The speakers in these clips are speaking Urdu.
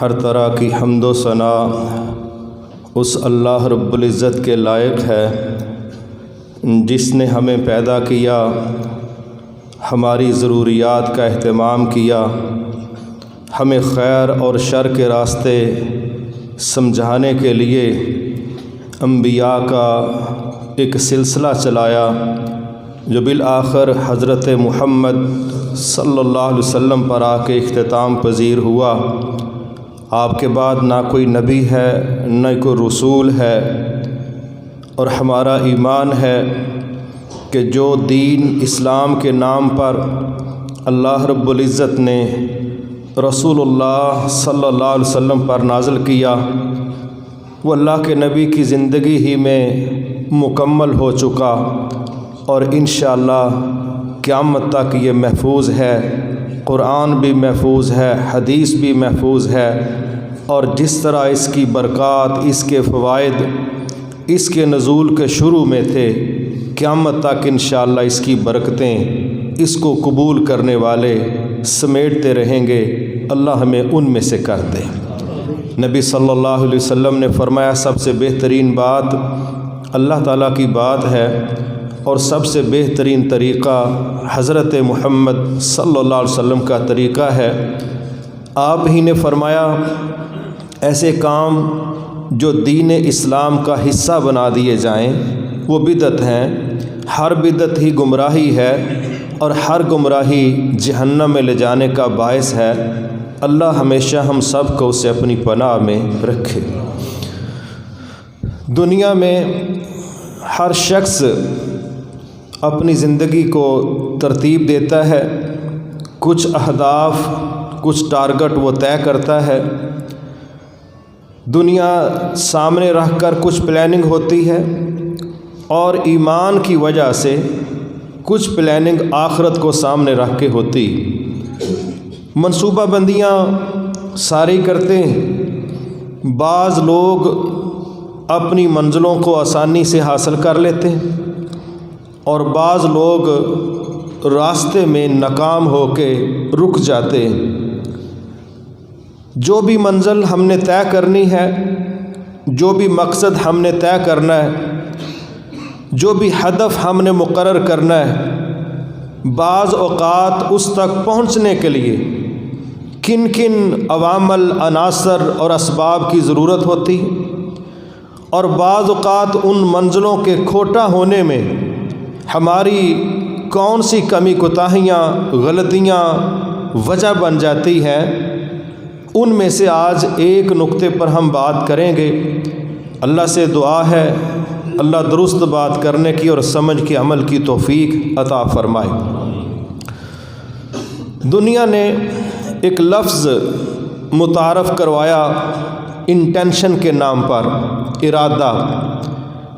ہر طرح کی حمد و ثنا اس اللہ رب العزت کے لائق ہے جس نے ہمیں پیدا کیا، ہماری ضروریات کا اہتمام کیا، ہمیں خیر اور شر کے راستے سمجھانے کے لیے انبیاء کا ایک سلسلہ چلایا جو بالآخر حضرت محمد صلی اللہ علیہ وسلم پر آ کے اختتام پذیر ہوا۔ آپ کے بعد نہ کوئی نبی ہے، نہ کوئی رسول ہے، اور ہمارا ایمان ہے کہ جو دین اسلام کے نام پر اللہ رب العزت نے رسول اللہ صلی اللہ علیہ وسلم پر نازل کیا وہ اللہ کے نبی کی زندگی ہی میں مکمل ہو چکا، اور انشاءاللہ قیامت تک یہ محفوظ ہے۔ قرآن بھی محفوظ ہے، حدیث بھی محفوظ ہے، اور جس طرح اس کی برکات، اس کے فوائد اس کے نزول کے شروع میں تھے، قیامت تک انشاءاللہ اس کی برکتیں اس کو قبول کرنے والے سمیٹتے رہیں گے۔ اللہ ہمیں ان میں سے کر دے۔ نبی صلی اللہ علیہ وسلم نے فرمایا سب سے بہترین بات اللہ تعالیٰ کی بات ہے، اور سب سے بہترین طریقہ حضرت محمد صلی اللہ علیہ وسلم کا طریقہ ہے۔ آپ ہی نے فرمایا ایسے کام جو دین اسلام کا حصہ بنا دیے جائیں وہ بدعت ہیں، ہر بدعت ہی گمراہی ہے، اور ہر گمراہی جہنم میں لے جانے کا باعث ہے۔ اللہ ہمیشہ ہم سب کو اسے اپنی پناہ میں رکھے۔ دنیا میں ہر شخص اپنی زندگی کو ترتیب دیتا ہے، کچھ اہداف، کچھ ٹارگٹ وہ طے کرتا ہے، دنیا سامنے رکھ کر کچھ پلاننگ ہوتی ہے، اور ایمان کی وجہ سے کچھ پلاننگ آخرت کو سامنے رکھ کے ہوتی۔ منصوبہ بندیاں ساری کرتے ہیں، بعض لوگ اپنی منزلوں کو آسانی سے حاصل کر لیتے ہیں، اور بعض لوگ راستے میں ناکام ہو کے رک جاتے ہیں۔ جو بھی منزل ہم نے طے کرنی ہے، جو بھی مقصد ہم نے طے کرنا ہے، جو بھی ہدف ہم نے مقرر کرنا ہے، بعض اوقات اس تک پہنچنے کے لیے کن کن عوامل، عناصر اور اسباب کی ضرورت ہوتی ہے، اور بعض اوقات ان منزلوں کے کھوٹا ہونے میں ہماری کون سی کمی کوتاہیاں، غلطیاں وجہ بن جاتی ہیں۔ ان میں سے آج ایک نقطے پر ہم بات کریں گے۔ اللہ سے دعا ہے اللہ درست بات کرنے کی اور سمجھ کے عمل کی توفیق عطا فرمائے۔ دنیا نے ایک لفظ متعارف کروایا انٹینشن کے نام پر، ارادہ۔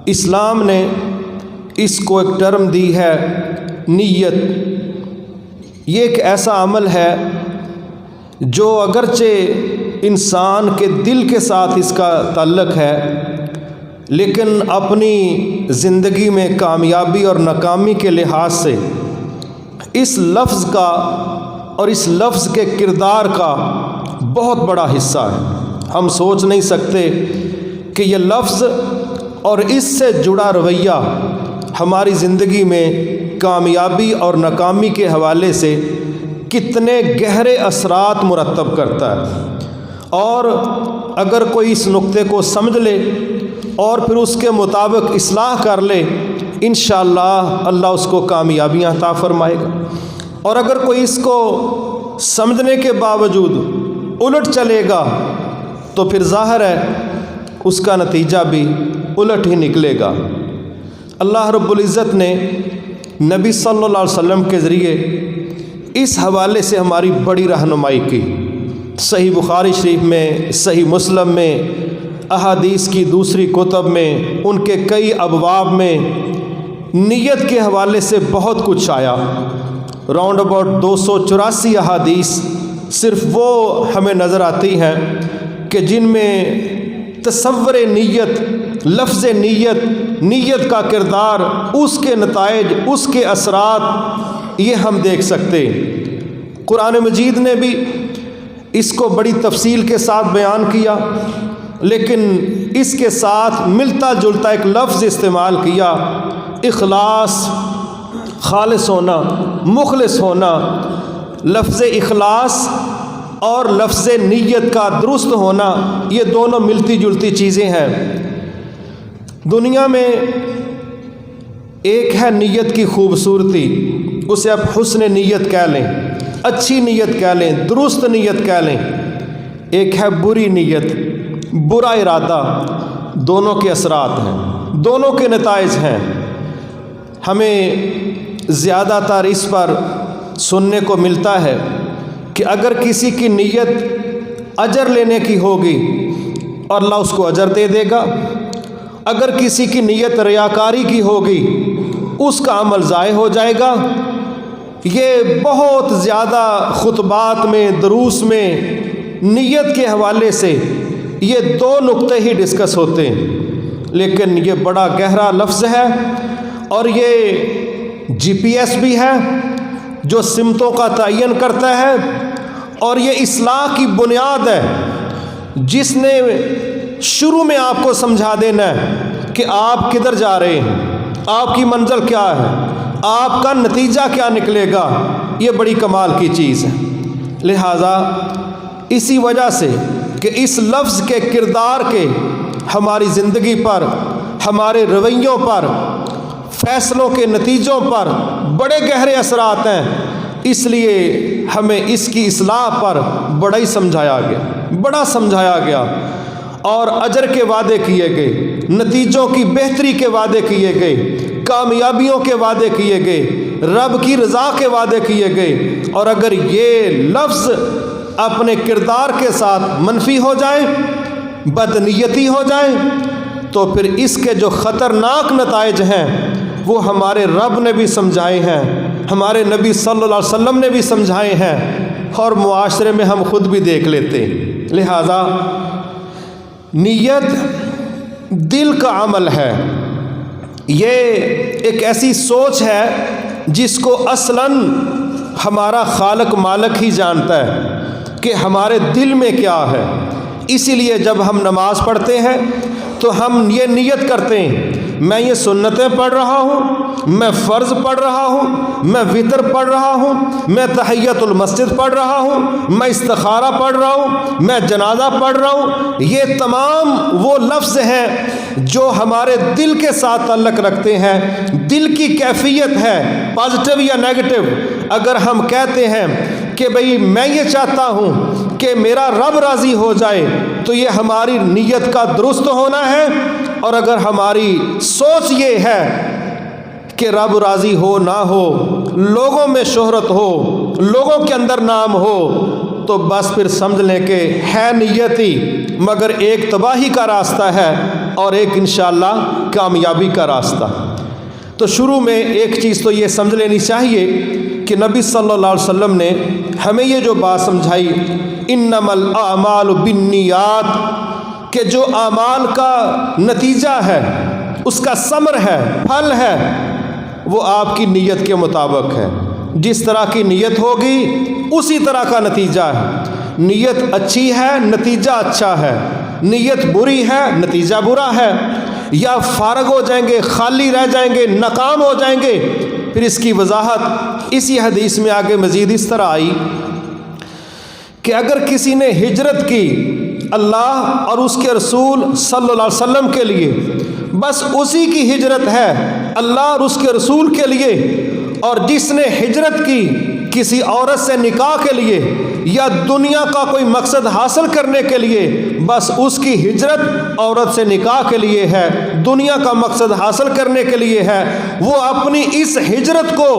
اسلام نے اس کو ایک ٹرم دی ہے نیت۔ یہ ایک ایسا عمل ہے جو اگرچہ انسان کے دل کے ساتھ اس کا تعلق ہے، لیکن اپنی زندگی میں کامیابی اور ناکامی کے لحاظ سے اس لفظ کا اور اس لفظ کے کردار کا بہت بڑا حصہ ہے۔ ہم سوچ نہیں سکتے کہ یہ لفظ اور اس سے جڑا رویہ ہماری زندگی میں کامیابی اور ناکامی کے حوالے سے کتنے گہرے اثرات مرتب کرتا ہے، اور اگر کوئی اس نقطے کو سمجھ لے اور پھر اس کے مطابق اصلاح کر لے، انشاءاللہ اللہ اس کو کامیابیاں عطا فرمائے گا، اور اگر کوئی اس کو سمجھنے کے باوجود الٹ چلے گا تو پھر ظاہر ہے اس کا نتیجہ بھی الٹ ہی نکلے گا۔ اللہ رب العزت نے نبی صلی اللہ علیہ وسلم کے ذریعے اس حوالے سے ہماری بڑی رہنمائی کی۔ صحیح بخاری شریف میں، صحیح مسلم میں، احادیث کی دوسری کتب میں، ان کے کئی ابواب میں نیت کے حوالے سے بہت کچھ آیا۔ راؤنڈ اباؤٹ 284 احادیث صرف وہ ہمیں نظر آتی ہیں کہ جن میں تصور نیت، لفظ نیت، نیت کا کردار، اس کے نتائج، اس کے اثرات، یہ ہم دیکھ سکتے ہیں۔ قرآن مجید نے بھی اس کو بڑی تفصیل کے ساتھ بیان کیا، لیکن اس کے ساتھ ملتا جلتا ایک لفظ استعمال کیا، اخلاص، خالص ہونا، مخلص ہونا۔ لفظ اخلاص اور لفظ نیت کا درست ہونا، یہ دونوں ملتی جلتی چیزیں ہیں۔ دنیا میں ایک ہے نیت کی خوبصورتی، اسے آپ حسن نیت کہہ لیں، اچھی نیت کہہ لیں، درست نیت کہہ لیں۔ ایک ہے بری نیت، برا ارادہ۔ دونوں کے اثرات ہیں، دونوں کے نتائج ہیں۔ ہمیں زیادہ تر اس پر سننے کو ملتا ہے کہ اگر کسی کی نیت اجر لینے کی ہوگی اور اللہ اس کو اجر دے دے گا، اگر کسی کی نیت ریاکاری کی ہوگی اس کا عمل ضائع ہو جائے گا۔ یہ بہت زیادہ خطبات میں، دروس میں نیت کے حوالے سے یہ دو نقطے ہی ڈسکس ہوتے ہیں، لیکن یہ بڑا گہرا لفظ ہے اور یہ جی پی ایس بھی ہے جو سمتوں کا تعین کرتا ہے، اور یہ اصلاح کی بنیاد ہے جس نے شروع میں آپ کو سمجھا دینا ہے کہ آپ کدھر جا رہے ہیں، آپ کی منزل کیا ہے، آپ کا نتیجہ کیا نکلے گا۔ یہ بڑی کمال کی چیز ہے۔ لہٰذا اسی وجہ سے کہ اس لفظ کے کردار کے ہماری زندگی پر، ہمارے رویوں پر، فیصلوں کے نتیجوں پر بڑے گہرے اثرات ہیں، اس لیے ہمیں اس کی اصلاح پر بڑا ہی سمجھایا گیا، بڑا سمجھایا گیا، اور اجر کے وعدے کیے گئے، نتیجوں کی بہتری کے وعدے کیے گئے، کامیابیوں کے وعدے کیے گئے، رب کی رضا کے وعدے کیے گئے۔ اور اگر یہ لفظ اپنے کردار کے ساتھ منفی ہو جائے، بدنیتی ہو جائے، تو پھر اس کے جو خطرناک نتائج ہیں وہ ہمارے رب نے بھی سمجھائے ہیں، ہمارے نبی صلی اللہ علیہ وسلم نے بھی سمجھائے ہیں، اور معاشرے میں ہم خود بھی دیکھ لیتے ہیں۔ لہٰذا نیت دل کا عمل ہے، یہ ایک ایسی سوچ ہے جس کو اصلاً ہمارا خالق مالک ہی جانتا ہے کہ ہمارے دل میں کیا ہے۔ اسی لیے جب ہم نماز پڑھتے ہیں تو ہم یہ نیت کرتے ہیں، میں یہ سنتیں پڑھ رہا ہوں، میں فرض پڑھ رہا ہوں، میں وتر پڑھ رہا ہوں، میں تحیۃ المسجد پڑھ رہا ہوں، میں استخارہ پڑھ رہا ہوں، میں جنازہ پڑھ رہا ہوں۔ یہ تمام وہ لفظ ہیں جو ہمارے دل کے ساتھ تعلق رکھتے ہیں، دل کی کیفیت ہے، پازیٹیو یا نیگیٹو۔ اگر ہم کہتے ہیں کہ بھئی میں یہ چاہتا ہوں کہ میرا رب راضی ہو جائے، تو یہ ہماری نیت کا درست ہونا ہے۔ اور اگر ہماری سوچ یہ ہے کہ رب راضی ہو نہ ہو، لوگوں میں شہرت ہو، لوگوں کے اندر نام ہو، تو بس پھر سمجھ لیں کہ ہے نیت ہی، مگر ایک تباہی کا راستہ ہے اور ایک انشاءاللہ کامیابی کا راستہ۔ تو شروع میں ایک چیز تو یہ سمجھ لینی چاہیے کہ نبی صلی اللہ علیہ وسلم نے ہمیں یہ جو بات سمجھائی، انما الاعمال بالنیات، کہ جو اعمال کا نتیجہ ہے، اس کا ثمر ہے، پھل ہے، وہ آپ کی نیت کے مطابق ہے۔ جس طرح کی نیت ہوگی اسی طرح کا نتیجہ ہے۔ نیت اچھی ہے، نتیجہ اچھا ہے، نیت بری ہے، نتیجہ برا ہے۔ یا فارغ ہو جائیں گے، خالی رہ جائیں گے، ناکام ہو جائیں گے۔ پھر اس کی وضاحت اسی حدیث میں آگے مزید اس طرح آئی کہ اگر کسی نے ہجرت کی اللہ اور اس کے رسول صلی اللہ علیہ وسلم کے لیے، بس اسی کی ہجرت ہے، اللہ اور اس کے رسول کے لیے، اور جس نے ہجرت کی کسی عورت سے نکاح کے لیے یا دنیا کا کوئی مقصد حاصل کرنے کے لیے، بس اس کی ہجرت عورت سے نکاح کے لیے ہے، دنیا کا مقصد حاصل کرنے کے لیے ہے، وہ اپنی اس ہجرت کو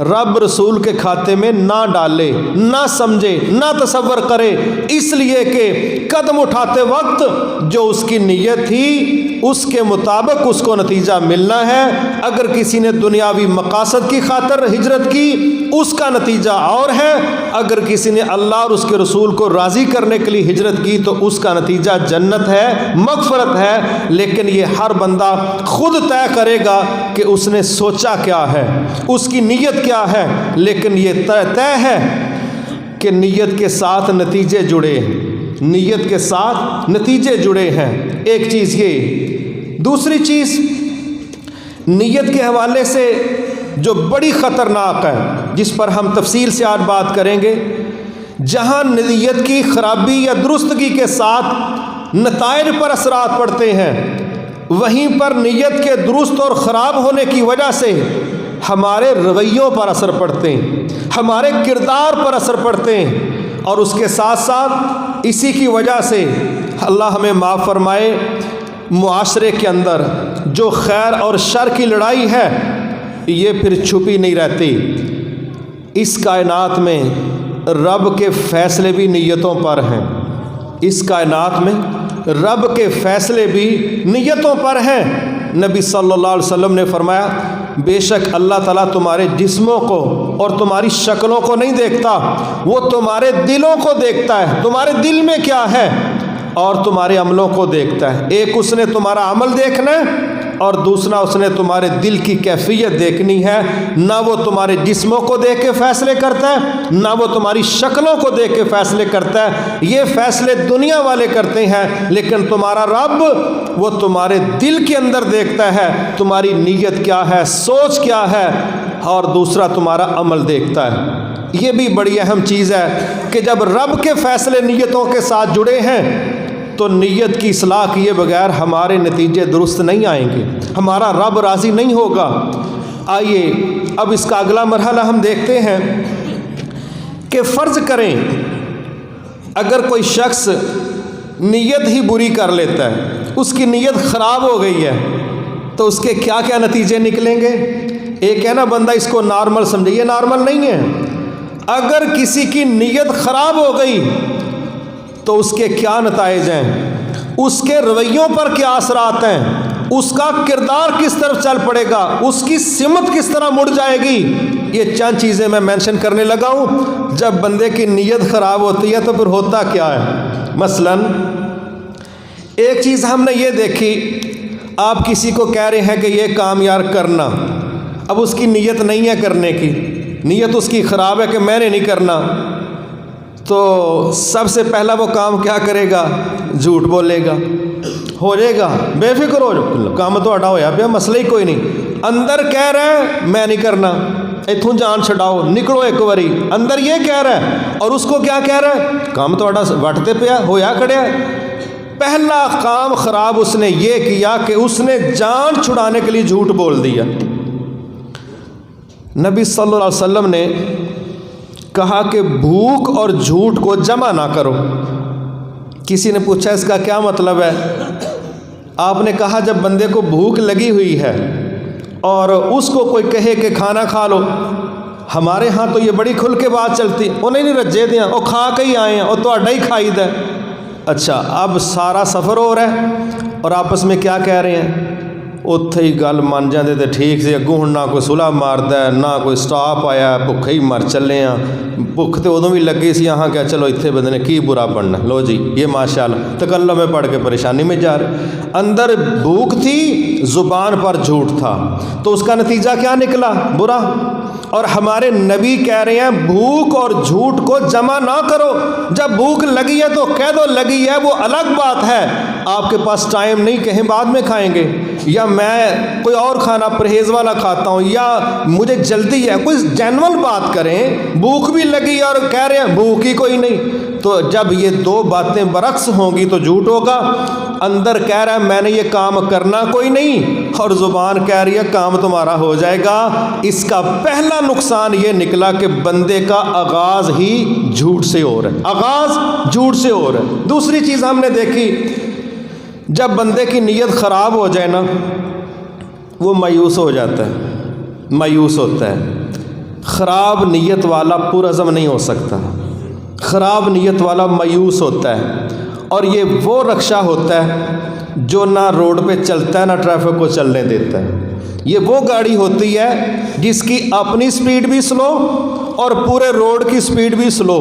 رب رسول کے کھاتے میں نہ ڈالے، نہ سمجھے، نہ تصور کرے، اس لیے کہ قدم اٹھاتے وقت جو اس کی نیت تھی اس کے مطابق اس کو نتیجہ ملنا ہے۔ اگر کسی نے دنیاوی مقاصد کی خاطر ہجرت کی اس کا نتیجہ اور ہے، اگر کسی نے اللہ اور اس کے رسول کو راضی کرنے کے لیے ہجرت کی تو اس کا نتیجہ جنت ہے، مغفرت ہے۔ لیکن یہ ہر بندہ خود طے کرے گا کہ اس نے سوچا کیا ہے، اس کی نیت کیا ہے، لیکن یہ طے ہے کہ نیت کے ساتھ نتیجے جڑے ہیں، نیت کے ساتھ نتیجے جڑے ہیں، ایک چیز یہ۔ دوسری چیز نیت کے حوالے سے جو بڑی خطرناک ہے، جس پر ہم تفصیل سے آج بات کریں گے، جہاں نیت کی خرابی یا درستگی کے ساتھ نتائج پر اثرات پڑتے ہیں، وہیں پر نیت کے درست اور خراب ہونے کی وجہ سے ہمارے رویوں پر اثر پڑتے ہیں، ہمارے کردار پر اثر پڑتے ہیں، اور اس کے ساتھ ساتھ اسی کی وجہ سے اللہ ہمیں معاف فرمائے، معاشرے کے اندر جو خیر اور شر کی لڑائی ہے یہ پھر چھپی نہیں رہتی۔ اس کائنات میں رب کے فیصلے بھی نیتوں پر ہیں، اس کائنات میں رب کے فیصلے بھی نیتوں پر ہیں۔ نبی صلی اللہ علیہ وسلم نے فرمایا، بے شک اللہ تعالیٰ تمہارے جسموں کو اور تمہاری شکلوں کو نہیں دیکھتا، وہ تمہارے دلوں کو دیکھتا ہے، تمہارے دل میں کیا ہے، اور تمہارے عملوں کو دیکھتا ہے۔ ایک اس نے تمہارا عمل دیکھنا ہے اور دوسرا اس نے تمہارے دل کی کیفیت دیکھنی ہے۔ نہ وہ تمہارے جسموں کو دیکھ کے فیصلے کرتا ہے، نہ وہ تمہاری شکلوں کو دیکھ کے فیصلے کرتا ہے، یہ فیصلے دنیا والے کرتے ہیں، لیکن تمہارا رب وہ تمہارے دل کے اندر دیکھتا ہے، تمہاری نیت کیا ہے، سوچ کیا ہے، اور دوسرا تمہارا عمل دیکھتا ہے۔ یہ بھی بڑی اہم چیز ہے کہ جب رب کے فیصلے نیتوں کے ساتھ جڑے ہیں تو نیت کی اصلاح کیے بغیر ہمارے نتیجے درست نہیں آئیں گے، ہمارا رب راضی نہیں ہوگا۔ آئیے اب اس کا اگلا مرحلہ ہم دیکھتے ہیں کہ فرض کریں اگر کوئی شخص نیت ہی بری کر لیتا ہے، اس کی نیت خراب ہو گئی ہے، تو اس کے کیا کیا نتیجے نکلیں گے؟ ایک ہے نا بندہ اس کو نارمل سمجھے، یہ نارمل نہیں ہے۔ اگر کسی کی نیت خراب ہو گئی تو اس کے کیا نتائج ہیں، اس کے رویوں پر کیا اثرات ہیں، اس کا کردار کس طرف چل پڑے گا، اس کی سمت کس طرح مڑ جائے گی۔ یہ چند چیزیں میں مینشن کرنے لگا ہوں۔ جب بندے کی نیت خراب ہوتی ہے تو پھر ہوتا کیا ہے؟ مثلا ایک چیز ہم نے یہ دیکھی، آپ کسی کو کہہ رہے ہیں کہ یہ کام یار کرنا، اب اس کی نیت نہیں ہے کرنے کی، نیت اس کی خراب ہے کہ میں نے نہیں کرنا، تو سب سے پہلا وہ کام کیا کرے گا؟ جھوٹ بولے گا، ہو جائے گا، بے فکر ہو جاؤ، کام تو اڈا ہویا پیا، مسئلہ ہی کوئی نہیں، اندر کہہ رہا ہے میں نہیں کرنا، اتوں جان چھڈاؤ، نکلو ایک باری، اندر یہ کہہ رہا ہے، اور اس کو کیا کہہ رہا ہے؟ کام تو اڈا وٹتے پیا، ہویا کھڑیا۔ پہلا کام خراب اس نے یہ کیا کہ اس نے جان چھڑانے کے لیے جھوٹ بول دیا۔ نبی صلی اللہ علیہ وسلم نے کہا کہ بھوک اور جھوٹ کو جمع نہ کرو۔ کسی نے پوچھا اس کا کیا مطلب ہے؟ آپ نے کہا جب بندے کو بھوک لگی ہوئی ہے اور اس کو کوئی کہے کہ کھانا کھا لو، ہمارے ہاں تو یہ بڑی کھل کے بات چلتی، انہیں نہیں رجے دیا، وہ کھا کے ہی آئے ہیں، اور تو ہی کھائی دے۔ اچھا اب سارا سفر ہو رہا ہے اور آپس میں کیا کہہ رہے ہیں؟ اتھے ہی گل من جاندے تے ٹھیک سے، اگوں ہن نہ کوئی صلح ماردا ہے، نہ کوئی سٹاپ آیا، بھکھے ہی مر چلے ہاں، بھوک تے ادوں بھی لگی سی، ہاں کیا چلو اتھے بندے نے کی برا بننا، لو جی یہ ماشاءاللہ تکلم میں پڑھ کے پریشانی میں جا رہے۔ اندر بھوک تھی، زبان پر جھوٹ تھا، تو اس کا نتیجہ کیا نکلا؟ برا۔ اور ہمارے نبی کہہ رہے ہیں بھوک اور جھوٹ کو جمع نہ کرو۔ جب بھوک لگی ہے تو کہہ دو لگی ہے، وہ الگ بات ہے، آپ کے پاس ٹائم نہیں، کہیں بعد میں کھائیں گے، یا میں کوئی اور کھانا پرہیز والا کھاتا ہوں، یا مجھے جلدی ہے، کوئی جینول بات کریں۔ بھوک بھی لگی اور کہہ رہے ہیں بھوک ہی کوئی نہیں، تو جب یہ دو باتیں برعکس ہوں گی تو جھوٹ ہوگا۔ اندر کہہ رہا ہے میں نے یہ کام کرنا کوئی نہیں، اور زبان کہہ رہی ہے کام تمہارا ہو جائے گا۔ اس کا پہلا نقصان یہ نکلا کہ بندے کا آغاز ہی جھوٹ سے ہو رہا ہے، آغاز جھوٹ سے ہو رہا ہے۔ دوسری چیز ہم نے دیکھی، جب بندے کی نیت خراب ہو جائے نا، وہ مایوس ہو جاتا ہے، مایوس ہوتا ہے۔ خراب نیت والا پرعزم نہیں ہو سکتا، خراب نیت والا مایوس ہوتا ہے، اور یہ وہ رکشہ ہوتا ہے جو نہ روڈ پہ چلتا ہے نہ ٹریفک کو چلنے دیتا ہے۔ یہ وہ گاڑی ہوتی ہے جس کی اپنی سپیڈ بھی سلو اور پورے روڈ کی سپیڈ بھی سلو،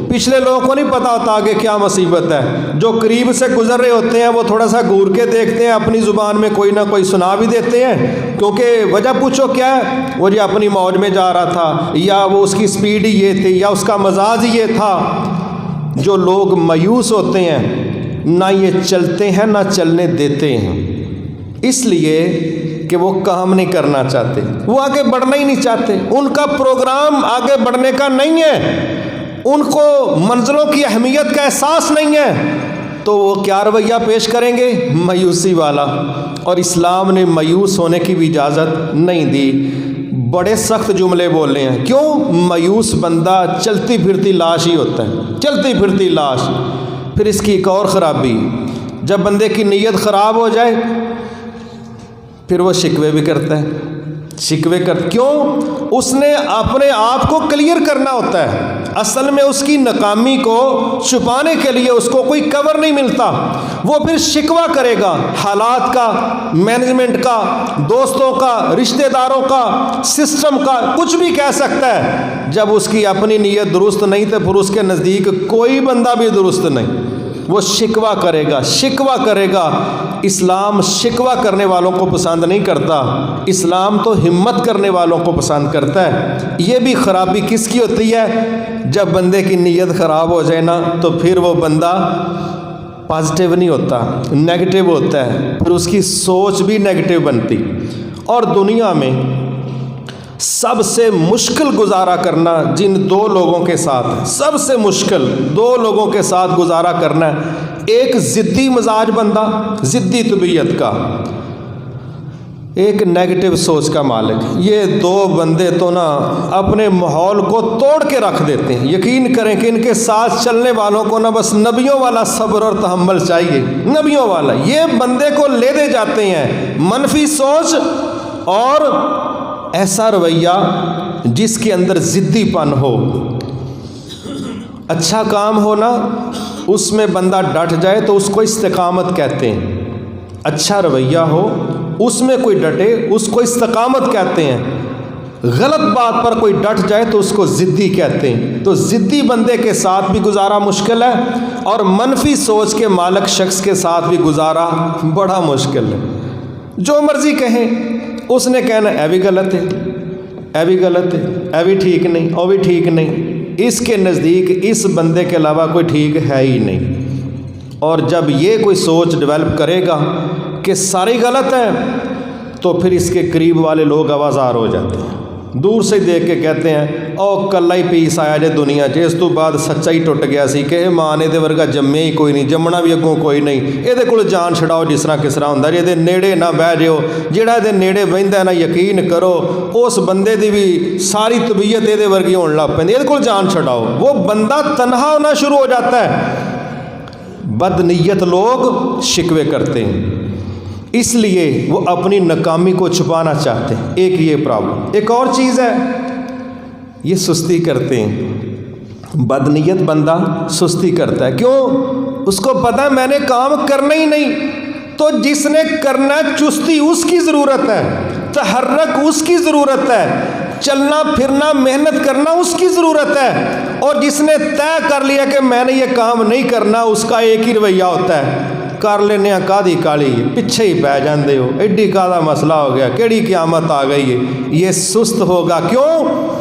پچھلے لوگوں کو نہیں پتا ہوتا آگے کیا مصیبت ہے. جو قریب سے گزر رہے ہوتے ہیں وہ تھوڑا سا گور کے دیکھتے ہیں, اپنی زبان میں کوئی نہ کوئی سنا بھی دیتے ہیں, کیونکہ وجہ پوچھو کیا ہے, وہ جی اپنی موج میں جا رہا تھا, یا وہ اس کی سپیڈ ہی یہ تھی, یا اس کا مزاج ہی یہ تھا. جو لوگ مایوس ہوتے ہیں نہ یہ چلتے ہیں نہ چلنے دیتے ہیں, اس لیے کہ وہ کام نہیں کرنا چاہتے, وہ آگے بڑھنا ہی نہیں چاہتے. ان کا پروگرام آگے بڑھنے کا نہیں ہے, ان کو منزلوں کی اہمیت کا احساس نہیں ہے, تو وہ کیا رویہ پیش کریں گے؟ مایوسی والا. اور اسلام نے مایوس ہونے کی بھی اجازت نہیں دی. بڑے سخت جملے بولے ہیں. کیوں؟ مایوس بندہ چلتی پھرتی لاش ہی ہوتا ہے, چلتی پھرتی لاش. پھر اس کی ایک اور خرابی, جب بندے کی نیت خراب ہو جائے پھر وہ شکوے بھی کرتا ہے. شکوے کیوں؟ اس نے اپنے آپ کو کلیئر کرنا ہوتا ہے. اصل میں اس کی ناکامی کو چھپانے کے لیے اس کو کوئی کور نہیں ملتا. وہ پھر شکوہ کرے گا حالات کا, مینجمنٹ کا, دوستوں کا, رشتہ داروں کا, سسٹم کا, کچھ بھی کہہ سکتا ہے. جب اس کی اپنی نیت درست نہیں تو پھر اس کے نزدیک کوئی بندہ بھی درست نہیں. وہ شکوہ کرے گا, شکوہ کرے گا. اسلام شکوہ کرنے والوں کو پسند نہیں کرتا, اسلام تو ہمت کرنے والوں کو پسند کرتا ہے. یہ بھی خرابی کس کی ہوتی ہے؟ جب بندے کی نیت خراب ہو جائے نا تو پھر وہ بندہ پازیٹیو نہیں ہوتا, نیگیٹو ہوتا ہے. پھر اس کی سوچ بھی نیگیٹو بنتی. اور دنیا میں سب سے مشکل گزارا کرنا جن دو لوگوں کے ساتھ, سب سے مشکل دو لوگوں کے ساتھ گزارا کرنا ہے. ایک ضدی مزاج بندہ, ضدی طبیعت کا, ایک نیگیٹو سوچ کا مالک. یہ دو بندے تو نا اپنے ماحول کو توڑ کے رکھ دیتے ہیں. یقین کریں کہ ان کے ساتھ چلنے والوں کو نا بس نبیوں والا صبر اور تحمل چاہیے, نبیوں والا. یہ بندے کو لے دے جاتے ہیں منفی سوچ اور ایسا رویہ جس کے اندر ضدی پن ہو. اچھا کام ہونا اس میں بندہ ڈٹ جائے تو اس کو استقامت کہتے ہیں. اچھا رویہ ہو اس میں کوئی ڈٹے اس کو استقامت کہتے ہیں. غلط بات پر کوئی ڈٹ جائے تو اس کو ضدی کہتے ہیں. تو ضدی بندے کے ساتھ بھی گزارا مشکل ہے, اور منفی سوچ کے مالک شخص کے ساتھ بھی گزارا بڑا مشکل ہے. جو مرضی کہیں اس نے کہنا اے بھی غلط ہے, اے بھی غلط ہے, اے بھی ٹھیک نہیں, او بھی ٹھیک نہیں. اس کے نزدیک اس بندے کے علاوہ کوئی ٹھیک ہے ہی نہیں. اور جب یہ کوئی سوچ ڈیولپ کرے گا کہ ساری غلط ہے تو پھر اس کے قریب والے لوگ آوازار ہو جاتے ہیں, دور سے دیکھ کے کہتے ہیں او کلا ہی پیس آیا جے دنیا چ, اس تو بعد سچا ہی ٹوٹ گیا سی کہ ماں نے دے ورگا جمے ہی کوئی نہیں, جمنا بھی اگوں کوئی نہیں. یہ کول جان چھڑاؤ جس طرح کس طرح ہوندا, یہ نیڑے نہ بہ جاؤ. جہاں یہ نیڑے بہندا نا یقین کرو اس بندے دی بھی ساری طبیعت یہ ورگی ہون لگ پیندی, یہ کول جان چھڑاؤ. وہ بندہ تنہا ہونا شروع ہو جاتا ہے. بد نیت لوگ شکوے کرتے ہیں, اس لیے وہ اپنی ناکامی کو چھپانا چاہتے ہیں. ایک یہ پرابلم. ایک اور چیز ہے, یہ سستی کرتے ہیں. بد نیت بندہ سستی کرتا ہے. کیوں؟ اس کو پتہ ہے میں نے کام کرنا ہی نہیں. تو جس نے کرنا چستی اس کی ضرورت ہے, تحرک اس کی ضرورت ہے, چلنا پھرنا محنت کرنا اس کی ضرورت ہے. اور جس نے طے کر لیا کہ میں نے یہ کام نہیں کرنا, اس کا ایک ہی رویہ ہوتا ہے, کر لینے کادی کالی, پیچھے ہی پی جاندے ہو, ایڈی کادا مسئلہ ہو گیا, کیڑی قیامت آ گئی ہے. یہ سست ہوگا. کیوں؟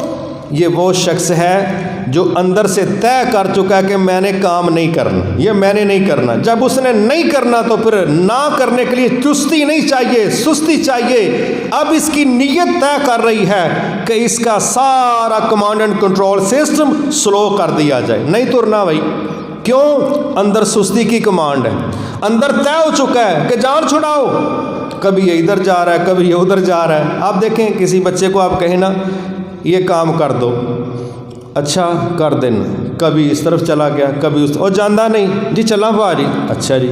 یہ وہ شخص ہے جو اندر سے طے کر چکا ہے کہ میں نے کام نہیں کرنا, یہ میں نے نہیں کرنا. جب اس نے نہیں کرنا تو پھر نہ کرنے کے لیے چستی نہیں چاہیے, سستی چاہیے. اب اس کی نیت طے کر رہی ہے کہ اس کا سارا کمانڈ اینڈ کنٹرول سسٹم سلو کر دیا جائے, نہیں ترنا بھائی. کیوں؟ اندر سستی کی کمانڈ ہے, اندر طے ہو چکا ہے کہ جان چھڑاؤ. کبھی یہ ادھر جا رہا ہے, کبھی یہ ادھر جا رہا ہے. آپ دیکھیں کسی بچے کو آپ کہیں نا یہ کام کر دو, اچھا کر دینا, کبھی اس طرف چلا گیا کبھی اس, اور جاندہ نہیں جی چلا بھا جی, اچھا جی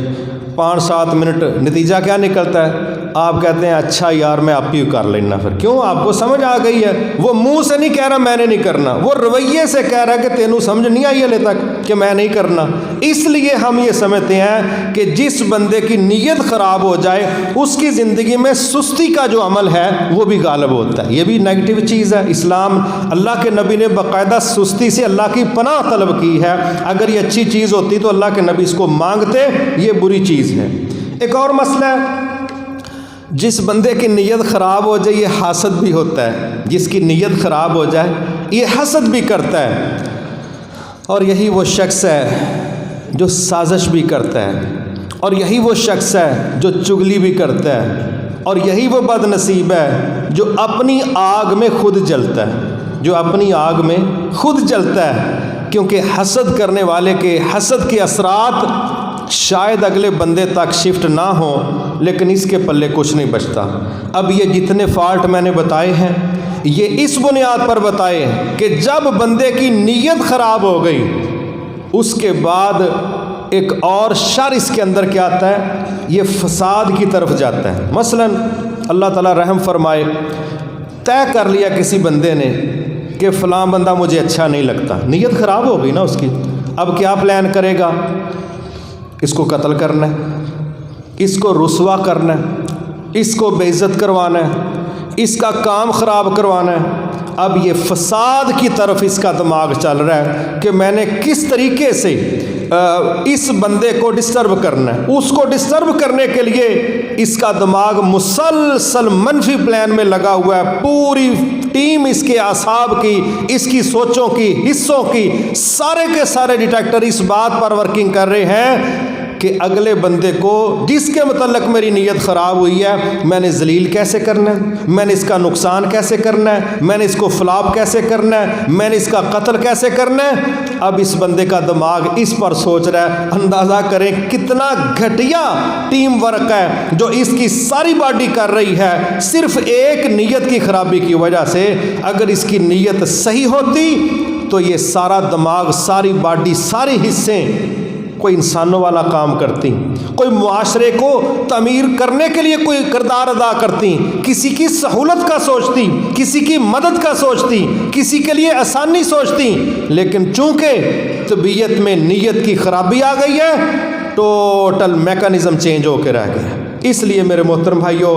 5-7 منٹ, نتیجہ کیا نکلتا ہے؟ آپ کہتے ہیں اچھا یار میں آپ ہی کر لینا، پھر کیوں؟ آپ کو سمجھ آ گئی ہے، وہ منہ سے نہیں کہہ رہا میں نے نہیں کرنا، وہ رویے سے کہہ رہا ہے کہ تینوں سمجھ نہیں آئی ہلے تک کہ میں نہیں کرنا۔ اس لیے ہم یہ سمجھتے ہیں کہ جس بندے کی نیت خراب ہو جائے اس کی زندگی میں سستی کا جو عمل ہے وہ بھی غالب ہوتا ہے، یہ بھی نیگیٹو چیز ہے۔ اسلام، اللہ کے نبی نے باقاعدہ سستی سے اللہ کی پناہ طلب کی ہے، اگر یہ اچھی چیز ہوتی تو اللہ کے نبی اس کو مانگتے، یہ بری چیز ہے۔ ایک اور مسئلہ ہے، جس بندے کی نیت خراب ہو جائے یہ حسد بھی ہوتا ہے، جس کی نیت خراب ہو جائے یہ حسد بھی کرتا ہے، اور یہی وہ شخص ہے جو سازش بھی کرتا ہے، اور یہی وہ شخص ہے جو چگلی بھی کرتا ہے، اور یہی وہ بد نصیب ہے جو اپنی آگ میں خود جلتا ہے، جو اپنی آگ میں خود جلتا ہے، کیونکہ حسد کرنے والے کے حسد کے اثرات شاید اگلے بندے تک شفٹ نہ ہوں، لیکن اس کے پلے کچھ نہیں بچتا۔ اب یہ جتنے فالٹ میں نے بتائے ہیں یہ اس بنیاد پر بتائے کہ جب بندے کی نیت خراب ہو گئی اس کے بعد ایک اور شر اس کے اندر کیا آتا ہے، یہ فساد کی طرف جاتا ہے۔ مثلا اللہ تعالیٰ رحم فرمائے، طے کر لیا کسی بندے نے کہ فلاں بندہ مجھے اچھا نہیں لگتا، نیت خراب ہو گئی نا اس کی، اب کیا پلان کرے گا؟ اس کو قتل کرنا ہے، اس کو رسوا کرنا ہے، اس کو بے عزت کروانا ہے، اس کا کام خراب کروانا ہے۔ اب یہ فساد کی طرف اس کا دماغ چل رہا ہے کہ میں نے کس طریقے سے اس بندے کو ڈسٹرب کرنا ہے۔ اس کو ڈسٹرب کرنے کے لیے اس کا دماغ مسلسل منفی پلان میں لگا ہوا ہے، پوری ٹیم اس کے اعصاب کی، اس کی سوچوں کی، حصوں کی، سارے کے سارے ڈیٹیکٹر اس بات پر ورکنگ کر رہے ہیں کہ اگلے بندے کو جس کے متعلق میری نیت خراب ہوئی ہے میں نے ذلیل کیسے کرنا ہے، میں نے اس کا نقصان کیسے کرنا ہے، میں نے اس کو فلاپ کیسے کرنا ہے، میں نے اس کا قتل کیسے کرنا ہے۔ اب اس بندے کا دماغ اس پر سوچ رہا ہے۔ اندازہ کریں کتنا گھٹیا ٹیم ورک ہے جو اس کی ساری باڈی کر رہی ہے صرف ایک نیت کی خرابی کی وجہ سے۔ اگر اس کی نیت صحیح ہوتی تو یہ سارا دماغ، ساری باڈی، سارے حصے کوئی انسانوں والا کام کرتی، کوئی معاشرے کو تعمیر کرنے کے لیے کوئی کردار ادا کرتی، کسی کی سہولت کا سوچتی، کسی کی مدد کا سوچتی، کسی کے لیے آسانی سوچتی، لیکن چونکہ طبیعت میں نیت کی خرابی آ گئی ہے ٹوٹل میکانزم چینج ہو کے رہ گیا۔ اس لیے میرے محترم بھائیوں،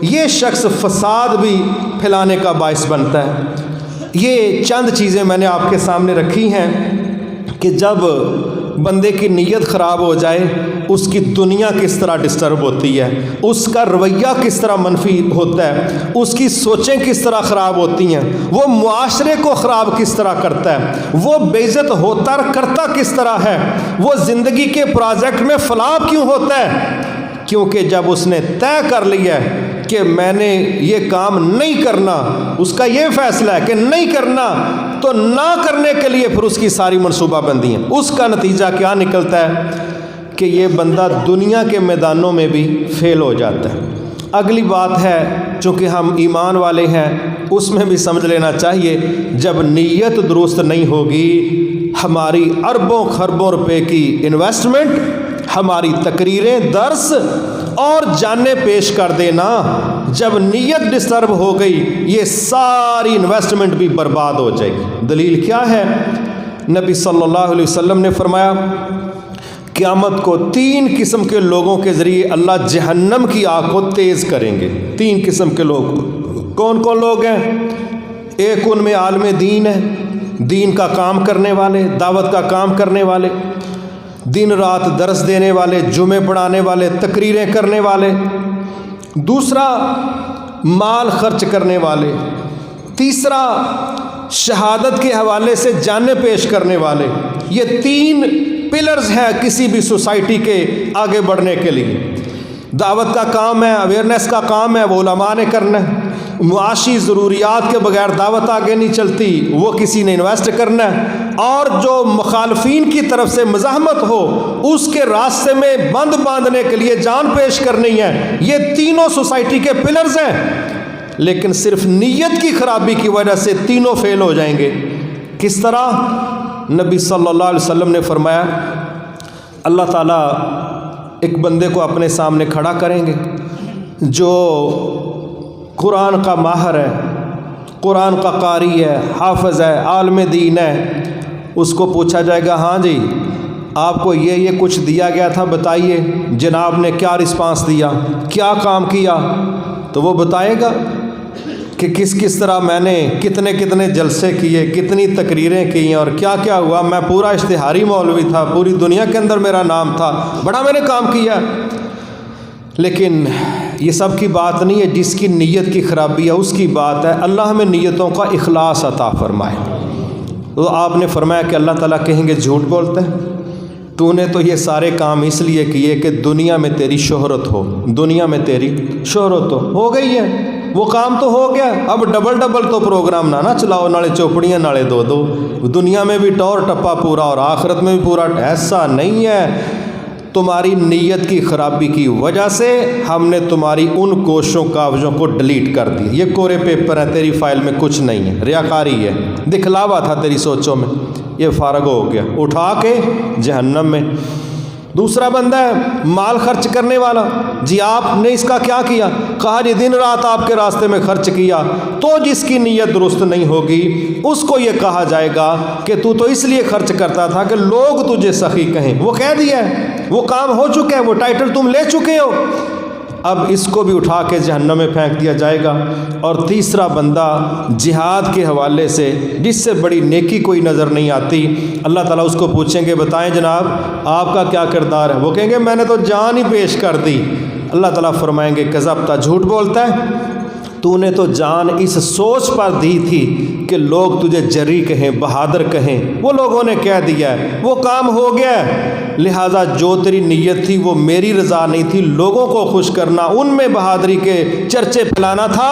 یہ شخص فساد بھی پھیلانے کا باعث بنتا ہے۔ یہ چند چیزیں میں نے آپ کے سامنے رکھی ہیں کہ جب بندے کی نیت خراب ہو جائے اس کی دنیا کس طرح ڈسٹرب ہوتی ہے، اس کا رویہ کس طرح منفی ہوتا ہے، اس کی سوچیں کس طرح خراب ہوتی ہیں، وہ معاشرے کو خراب کس طرح کرتا ہے، وہ بے عزت ہوتا کرتا کس طرح ہے، وہ زندگی کے پروجیکٹ میں فلاپ کیوں ہوتا ہے، کیونکہ جب اس نے طے کر لیا ہے کہ میں نے یہ کام نہیں کرنا، اس کا یہ فیصلہ ہے کہ نہیں کرنا، تو نہ کرنے کے لیے پھر اس کی ساری منصوبہ بندی ہیں۔ اس کا نتیجہ کیا نکلتا ہے کہ یہ بندہ دنیا کے میدانوں میں بھی فیل ہو جاتا ہے۔ اگلی بات ہے، چونکہ ہم ایمان والے ہیں اس میں بھی سمجھ لینا چاہیے، جب نیت درست نہیں ہوگی ہماری اربوں خربوں روپے کی انویسٹمنٹ، ہماری تقریریں، درس اور جانیں پیش کر دینا، جب نیت ڈسٹرب ہو گئی یہ ساری انویسٹمنٹ بھی برباد ہو جائے گی۔ دلیل کیا ہے؟ نبی صلی اللہ علیہ وسلم نے فرمایا قیامت کو 3 قسم کے لوگوں کے ذریعے اللہ جہنم کی آگ کو تیز کریں گے۔ 3 قسم کے لوگ کون کون لوگ ہیں؟ ایک ان میں عالم دین ہے، دین کا کام کرنے والے، دعوت کا کام کرنے والے، دن رات درس دینے والے، جمعے پڑھانے والے، تقریریں کرنے والے۔ دوسرا مال خرچ کرنے والے۔ تیسرا شہادت کے حوالے سے جانیں پیش کرنے والے۔ یہ 3 پلرز ہیں کسی بھی سوسائٹی کے آگے بڑھنے کے لیے۔ دعوت کا کام ہے، اویئرنیس کا کام ہے، وہ علماء نے کرنا ہے۔ معاشی ضروریات کے بغیر دعوت آگے نہیں چلتی، وہ کسی نے انویسٹ کرنا ہے۔ اور جو مخالفین کی طرف سے مزاحمت ہو اس کے راستے میں بند باندھنے کے لیے جان پیش کرنی ہے۔ یہ تینوں سوسائٹی کے پلرز ہیں، لیکن صرف نیت کی خرابی کی وجہ سے تینوں فیل ہو جائیں گے۔ کس طرح؟ نبی صلی اللہ علیہ وسلم نے فرمایا اللہ تعالیٰ ایک بندے کو اپنے سامنے کھڑا کریں گے، جو قرآن کا ماہر ہے، قرآن کا قاری ہے، حافظ ہے، عالم دین ہے، اس کو پوچھا جائے گا ہاں جی آپ کو یہ کچھ دیا گیا تھا، بتائیے جناب نے کیا رسپانس دیا، کیا کام کیا، تو وہ بتائے گا کہ کس طرح میں نے کتنے جلسے کیے، کتنی تقریریں کی اور کیا کیا ہوا، میں پورا اشتہاری مولوی تھا، پوری دنیا کے اندر میرا نام تھا، بڑا میں نے کام کیا۔ لیکن یہ سب کی بات نہیں ہے، جس کی نیت کی خرابی ہے اس کی بات ہے۔ اللہ ہمیں نیتوں کا اخلاص عطا فرمائے۔ تو آپ نے فرمایا کہ اللہ تعالیٰ کہیں گے جھوٹ بولتے ہیں، تو نے تو یہ سارے کام اس لیے کیے کہ دنیا میں تیری شہرت ہو، دنیا میں تیری شہرت ہو گئی ہے، وہ کام تو ہو گیا، اب ڈبل تو پروگرام نہ چلاؤ، نالے چوپڑیاں نالے دو دنیا میں بھی ٹور ٹپا پورا اور آخرت میں بھی پورا۔ ایسا نہیں ہے، تمہاری نیت کی خرابی کی وجہ سے ہم نے تمہاری ان کوششوں کاوشوں کو ڈیلیٹ کر دیا، یہ کورے پیپر ہیں، تیری فائل میں کچھ نہیں ہے، ریاکاری ہے، دکھلاوا تھا تیری سوچوں میں، یہ فارغ ہو گیا، اٹھا کے جہنم میں۔ دوسرا بندہ ہے مال خرچ کرنے والا، جی آپ نے اس کا کیا کیا، کہا جی دن رات آپ کے راستے میں خرچ کیا، تو جس کی نیت درست نہیں ہوگی اس کو یہ کہا جائے گا کہ تو اس لیے خرچ کرتا تھا کہ لوگ تجھے سخی کہیں، وہ کہہ دیا ہے، وہ کام ہو چکا ہے، وہ ٹائٹل تم لے چکے ہو، اب اس کو بھی اٹھا کے جہنم میں پھینک دیا جائے گا۔ اور تیسرا بندہ جہاد کے حوالے سے جس سے بڑی نیکی کوئی نظر نہیں آتی، اللہ تعالیٰ اس کو پوچھیں گے بتائیں جناب آپ کا کیا کردار ہے، وہ کہیں گے میں نے تو جان ہی پیش کر دی۔ اللہ تعالیٰ فرمائیں گے کذبتا، جھوٹ بولتا ہے، تو نے تو جان اس سوچ پر دی تھی کہ لوگ تجھے جری کہیں، بہادر کہیں، وہ لوگوں نے کہہ دیا ہے، وہ کام ہو گیا ہے، لہٰذا جو تیری نیت تھی وہ میری رضا نہیں تھی، لوگوں کو خوش کرنا، ان میں بہادری کے چرچے پھیلانا تھا۔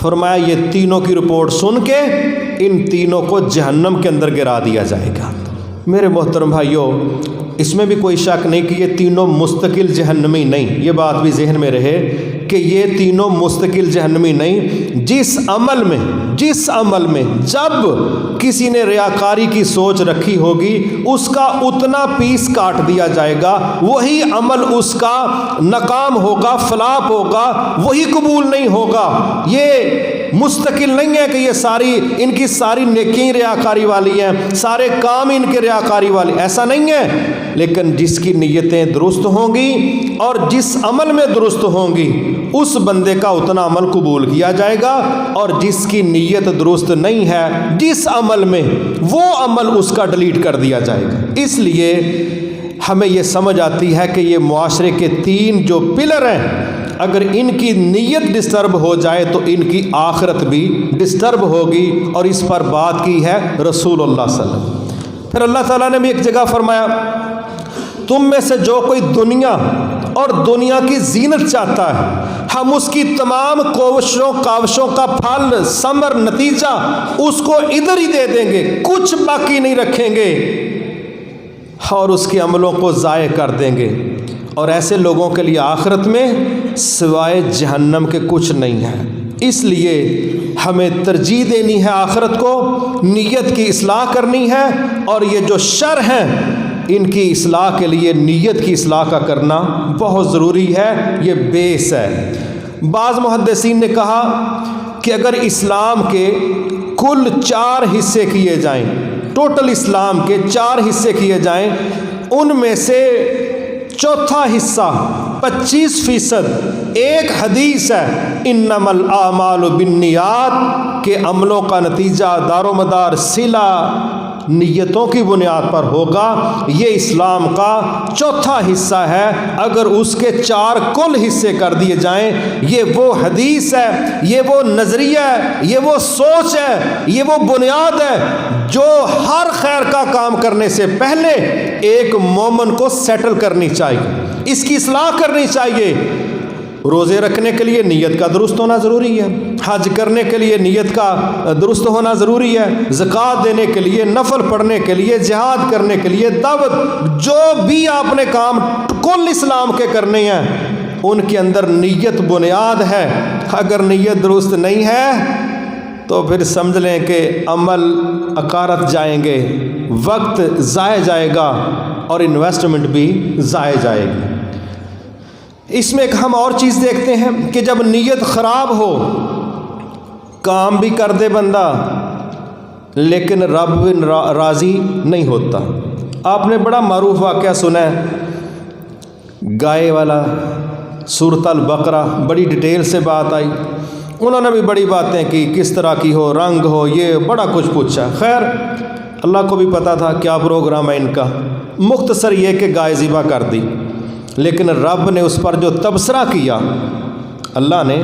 فرمایا یہ تینوں کی رپورٹ سن کے ان تینوں کو جہنم کے اندر گرا دیا جائے گا۔ میرے محترم بھائیوں، اس میں بھی کوئی شک نہیں کہ یہ تینوں مستقل جہنمی نہیں، یہ بات بھی ذہن میں رہے کہ یہ تینوں مستقل جہنمی نہیں، جس عمل میں جب کسی نے ریاکاری کی سوچ رکھی ہوگی اس کا اتنا پیس کاٹ دیا جائے گا، وہی عمل اس کا ناکام ہوگا، فلاپ ہوگا، وہی قبول نہیں ہوگا۔ یہ مستقل نہیں ہے کہ یہ ان کی ساری نیکیاں ریاکاری والی ہیں، سارے کام ان کے ریاکاری والی، ایسا نہیں ہے۔ لیکن جس کی نیتیں درست ہوں گی اور جس عمل میں درست ہوں گی اس بندے کا اتنا عمل قبول کیا جائے گا، اور جس کی نیت درست نہیں ہے جس عمل میں، وہ عمل اس کا ڈیلیٹ کر دیا جائے گا۔ اس لیے ہمیں یہ سمجھ آتی ہے کہ یہ معاشرے کے تین جو پلر ہیں، اگر ان کی نیت ڈسٹرب ہو جائے تو ان کی آخرت بھی ڈسٹرب ہوگی، اور اس پر بات کی ہے رسول اللہ صلی اللہ علیہ وسلم۔ پھر اللہ تعالیٰ نے بھی ایک جگہ فرمایا تم میں سے جو کوئی دنیا اور دنیا کی زینت چاہتا ہے ہم اس کی تمام کوششوں کاوشوں کا پھل ثمر نتیجہ اس کو ادھر ہی دے دیں گے، کچھ باقی نہیں رکھیں گے اور اس کے عملوں کو ضائع کر دیں گے، اور ایسے لوگوں کے لیے آخرت میں سوائے جہنم کے کچھ نہیں ہے۔ اس لیے ہمیں ترجیح دینی ہے آخرت کو، نیت کی اصلاح کرنی ہے، اور یہ جو شر ہیں ان کی اصلاح کے لیے نیت کی اصلاح کا کرنا بہت ضروری ہے، یہ بیس ہے۔ بعض محدثین نے کہا کہ اگر اسلام کے کل 4 حصے کیے جائیں، ٹوٹل اسلام کے 4 حصے کیے جائیں، ان میں سے چوتھا حصہ 25% ایک حدیث ہے انما الاعمال بالنیات کے عملوں کا نتیجہ دار و مدار صلہ نیتوں کی بنیاد پر ہوگا، یہ اسلام کا چوتھا حصہ ہے۔ اگر اس کے 4 کل حصے کر دیے جائیں، یہ وہ حدیث ہے، یہ وہ نظریہ ہے، یہ وہ سوچ ہے، یہ وہ بنیاد ہے جو ہر خیر کا کام کرنے سے پہلے ایک مومن کو سیٹل کرنی چاہیے، اس کی اصلاح کرنی چاہیے۔ روزے رکھنے کے لیے نیت کا درست ہونا ضروری ہے، حج کرنے کے لیے نیت کا درست ہونا ضروری ہے، زکوٰۃ دینے کے لیے، نفل پڑھنے کے لیے، جہاد کرنے کے لیے، دعوت، جو بھی آپ نے کام کل اسلام کے کرنے ہیں ان کے اندر نیت بنیاد ہے۔ اگر نیت درست نہیں ہے تو پھر سمجھ لیں کہ عمل اکارت جائیں گے، وقت ضائع جائے گا اور انویسٹمنٹ بھی ضائع جائے گی۔ اس میں ایک ہم اور چیز دیکھتے ہیں کہ جب نیت خراب ہو، کام بھی کر دے بندہ لیکن رب راضی نہیں ہوتا۔ آپ نے بڑا معروف واقعہ سنا ہے، گائے والا، سورۃ البقرہ، بڑی ڈیٹیل سے بات آئی، انہوں نے بھی بڑی باتیں کی، کس طرح کی ہو، رنگ ہو، یہ بڑا کچھ پوچھا۔ خیر اللہ کو بھی پتا تھا کیا پروگرام ہے ان کا، مختصر یہ کہ گائے ذبح کر دی، لیکن رب نے اس پر جو تبصرہ کیا، اللہ نے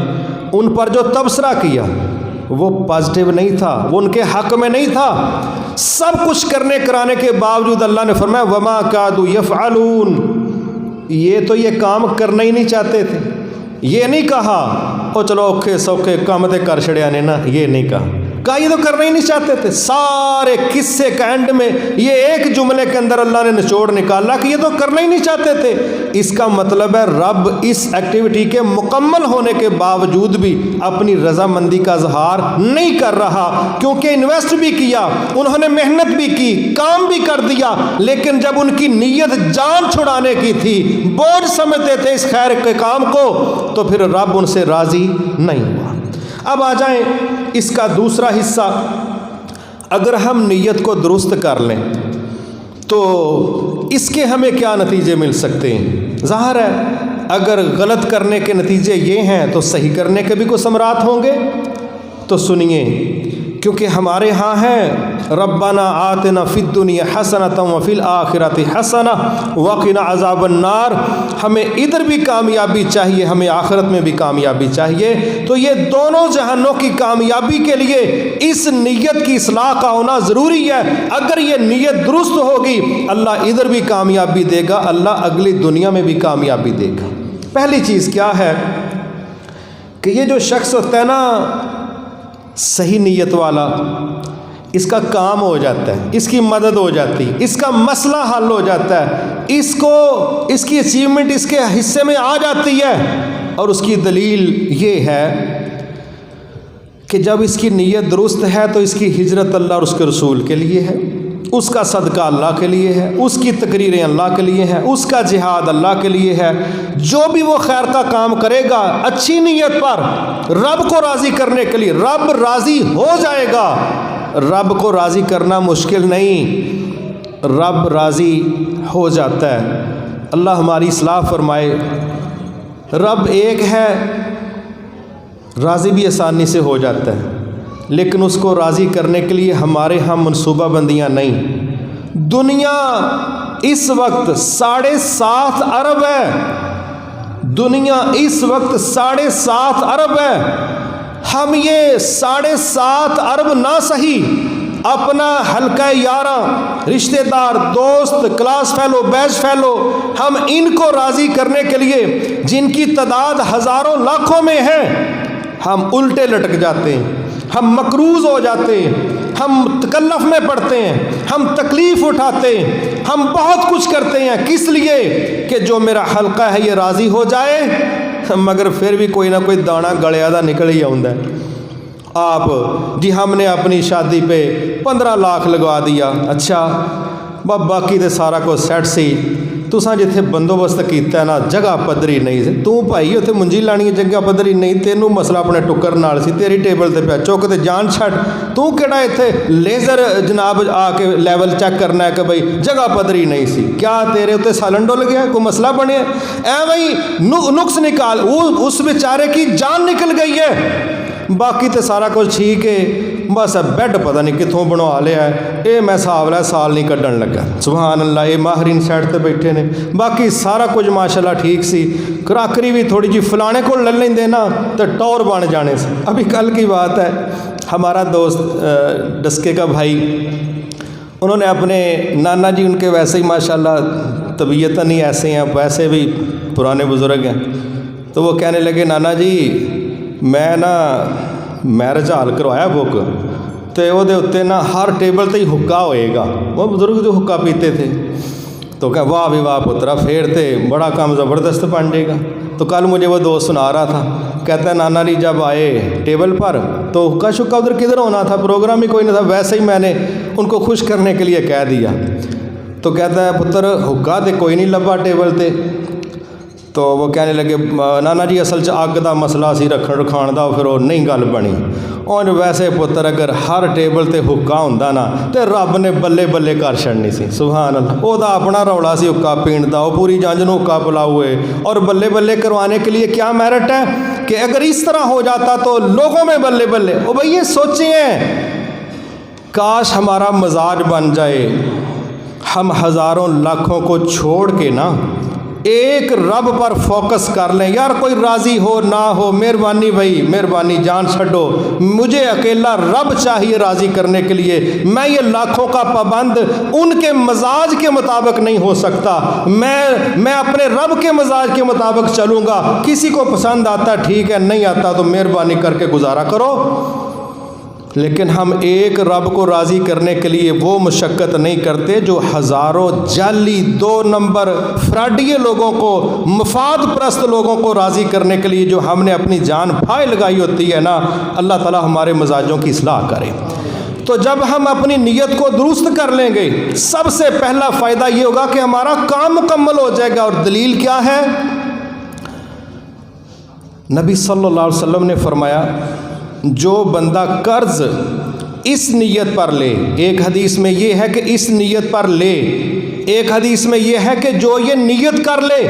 ان پر جو تبصرہ کیا وہ پازیٹیو نہیں تھا، وہ ان کے حق میں نہیں تھا۔ سب کچھ کرنے کرانے کے باوجود اللہ نے فرمایا وما کادوا یفعلون، یہ تو یہ کام کرنا ہی نہیں چاہتے تھے۔ یہ نہیں کہا او چلو اوکھے سوکھے کام تے کر چھڑیا نے نا، یہ نہیں کہا یہ تو کرنا ہی نہیں چاہتے تھے۔ سارے قصے کا اینڈ میں یہ ایک جملے کے اندر اللہ نے نچوڑ نکالا کہ یہ تو کرنا ہی نہیں چاہتے تھے۔ اس کا مطلب ہے رب اس ایکٹیویٹی کے مکمل ہونے کے باوجود بھی اپنی رضامندی کا اظہار نہیں کر رہا، کیونکہ انویسٹ بھی کیا، انہوں نے محنت بھی کی، کام بھی کر دیا، لیکن جب ان کی نیت جان چھڑانے کی تھی، بوجھ سمجھتے تھے اس خیر کے کام کو، تو پھر رب ان سے راضی نہیں ہوا۔ اب آ جائیں اس کا دوسرا حصہ، اگر ہم نیت کو درست کر لیں تو اس کے ہمیں کیا نتیجے مل سکتے ہیں؟ ظاہر ہے اگر غلط کرنے کے نتیجے یہ ہیں تو صحیح کرنے کے بھی کوئی ثمرات ہوں گے۔ تو سنیے، کیونکہ ہمارے ہاں ہیں ربنا آتنا فی الدنیا حسنۃ وفی الآخرۃ حسنہ وقنا عذاب النار، ہمیں ادھر بھی کامیابی چاہیے، ہمیں آخرت میں بھی کامیابی چاہیے۔ تو یہ دونوں جہانوں کی کامیابی کے لیے اس نیت کی اصلاح کا ہونا ضروری ہے۔ اگر یہ نیت درست ہوگی اللہ ادھر بھی کامیابی دے گا، اللہ اگلی دنیا میں بھی کامیابی دے گا۔ پہلی چیز کیا ہے کہ یہ جو شخص ہوتا ہے نا صحیح نیت والا، اس کا کام ہو جاتا ہے، اس کی مدد ہو جاتی، اس کا مسئلہ حل ہو جاتا ہے، اس کی اچیومنٹ اس کے حصے میں آ جاتی ہے۔ اور اس کی دلیل یہ ہے کہ جب اس کی نیت درست ہے تو اس کی ہجرت اللہ اور اس کے رسول کے لیے ہے، اس کا صدقہ اللہ کے لیے ہے، اس کی تقریریں اللہ کے لیے ہیں، اس کا جہاد اللہ کے لیے ہے۔ جو بھی وہ خیر کا کام کرے گا اچھی نیت پر، رب کو راضی کرنے کے لیے، رب راضی ہو جائے گا۔ رب کو راضی کرنا مشکل نہیں، رب راضی ہو جاتا ہے۔ اللہ ہماری اصلاح فرمائے۔ رب ایک ہے، راضی بھی آسانی سے ہو جاتا ہے، لیکن اس کو راضی کرنے کے لیے ہمارے ہاں منصوبہ بندیاں نہیں۔ دنیا اس وقت 7.5 ارب ہے، دنیا اس وقت 7.5 ارب ہے۔ ہم یہ 7.5 ارب نہ صحیح، اپنا حلقہ یاراں، رشتہ دار، دوست، کلاس فیلو، بیچ فیلو، ہم ان کو راضی کرنے کے لیے جن کی تعداد ہزاروں لاکھوں میں ہے، ہم الٹے لٹک جاتے ہیں، ہم مقروض ہو جاتے ہیں، ہم تکلف میں پڑتے ہیں، ہم تکلیف اٹھاتے ہیں، ہم بہت کچھ کرتے ہیں، کس لیے کہ جو میرا حلقہ ہے یہ راضی ہو جائے، مگر پھر بھی کوئی نہ کوئی دانا گڑیا دا نکل ہی آؤں ہے۔ آپ جی ہم نے اپنی شادی پہ 15 لاکھ لگوا دیا، اچھا باقی تے سارا کچھ سیٹ سی، تساں جتھے بندوبست کیتا ہے نا جگہ پدری نہیں سی، تو بھائی اتنے منجی لانی جگہ پدری نہیں، تینوں مسئلہ اپنے ٹکر نال سی، تیری ٹیبل تے پہ چک تے جان چھٹ، تو کیڑا اتنے لیزر جناب آ کے لیول چیک کرنا ہے کہ بھائی جگہ پدری نہیں سی، کیا تیرے اتنے سالن ڈول گیا، کوئی مسئلہ بنیا؟ ایویں نقص نکال، اس بیچارے کی جان نکل گئی ہے، باقی تے سارا کچھ ٹھیک ہے، بس بیڈ پتہ نہیں کتوں بنوا لیا ہے، اے میں حساب لیا سال نہیں کڈن لگا، سبحان اللہ، اے ماہرین سائڈ تے بیٹھے نے، باقی سارا کچھ ماشاءاللہ ٹھیک سی، کراکری بھی تھوڑی جی فلانے کو لے لیں دینا تو ٹور بن جانے سے۔ ابھی کل کی بات ہے، ہمارا دوست ڈسکے کا بھائی، انہوں نے اپنے نانا جی، ان کے ویسے ہی ماشاءاللہ طبیعت نہیں ایسے ہیں، ویسے بھی پرانے بزرگ ہیں، تو وہ کہنے لگے نانا جی میں نا میرج ہال کروایا بک، تو وہ اتنے نا ہر ٹیبل تے ہی حکا ہوئے گا، وہ بزرگ جو حکا پیتے تھے، تو کہ واہ بھی واہ پترا پھر تے بڑا کام زبردست بن جائے گا۔ تو کل مجھے وہ دوست سنا رہا تھا، کہتا ہے نانا جی جب آئے ٹیبل پر تو حکا شکا ادھر کدھر ہونا تھا، پروگرام ہی کوئی نہیں تھا، ویسے ہی میں نے ان کو خوش کرنے کے لیے کہہ دیا۔ تو کہتا ہے پتر حکا تے کوئی نہیں لبا ٹیبل تے، تو وہ کہنے لگے نانا جی اصل چ اگ دا مسئلہ سی رکھن رکھان دا، پھر وہ نہیں گل بنی۔ اور ویسے پتر اگر ہر ٹیبل تے حکا ہوندا نا تے رب نے بلے بلے کر چھڑنی سی، سبحان اللہ۔ وہ دا اپنا رولا سی حکا پین دا، وہ پوری جنج نو حکا پلاؤ ہوئے، اور بلے بلے کروانے کے لیے کیا میرٹ ہے کہ اگر اس طرح ہو جاتا تو لوگوں میں بلے بلے۔ او بھائی یہ سوچیں، کاش ہمارا مزاج بن جائے ہم ہزاروں لاکھوں کو چھوڑ کے نا ایک رب پر فوکس کر لیں۔ یار کوئی راضی ہو نہ ہو، مہربانی بھائی مہربانی، جان چھڈو، مجھے اکیلا رب چاہیے راضی کرنے کے لیے۔ میں یہ لاکھوں کا پابند ان کے مزاج کے مطابق نہیں ہو سکتا، میں اپنے رب کے مزاج کے مطابق چلوں گا۔ کسی کو پسند آتا ٹھیک ہے، نہیں آتا تو مہربانی کر کے گزارا کرو، لیکن ہم ایک رب کو راضی کرنے کے لیے وہ مشقت نہیں کرتے جو ہزاروں جعلی 2 نمبر فراڈیے لوگوں کو، مفاد پرست لوگوں کو راضی کرنے کے لیے جو ہم نے اپنی جان پھائے لگائی ہوتی ہے نا۔ اللہ تعالی ہمارے مزاجوں کی اصلاح کرے۔ تو جب ہم اپنی نیت کو درست کر لیں گے، سب سے پہلا فائدہ یہ ہوگا کہ ہمارا کام مکمل ہو جائے گا۔ اور دلیل کیا ہے؟ نبی صلی اللہ علیہ وسلم نے فرمایا جو بندہ قرض اس نیت پر لے، ایک حدیث میں یہ ہے کہ اس نیت پر لے، ایک حدیث میں یہ ہے کہ جو یہ نیت کر لے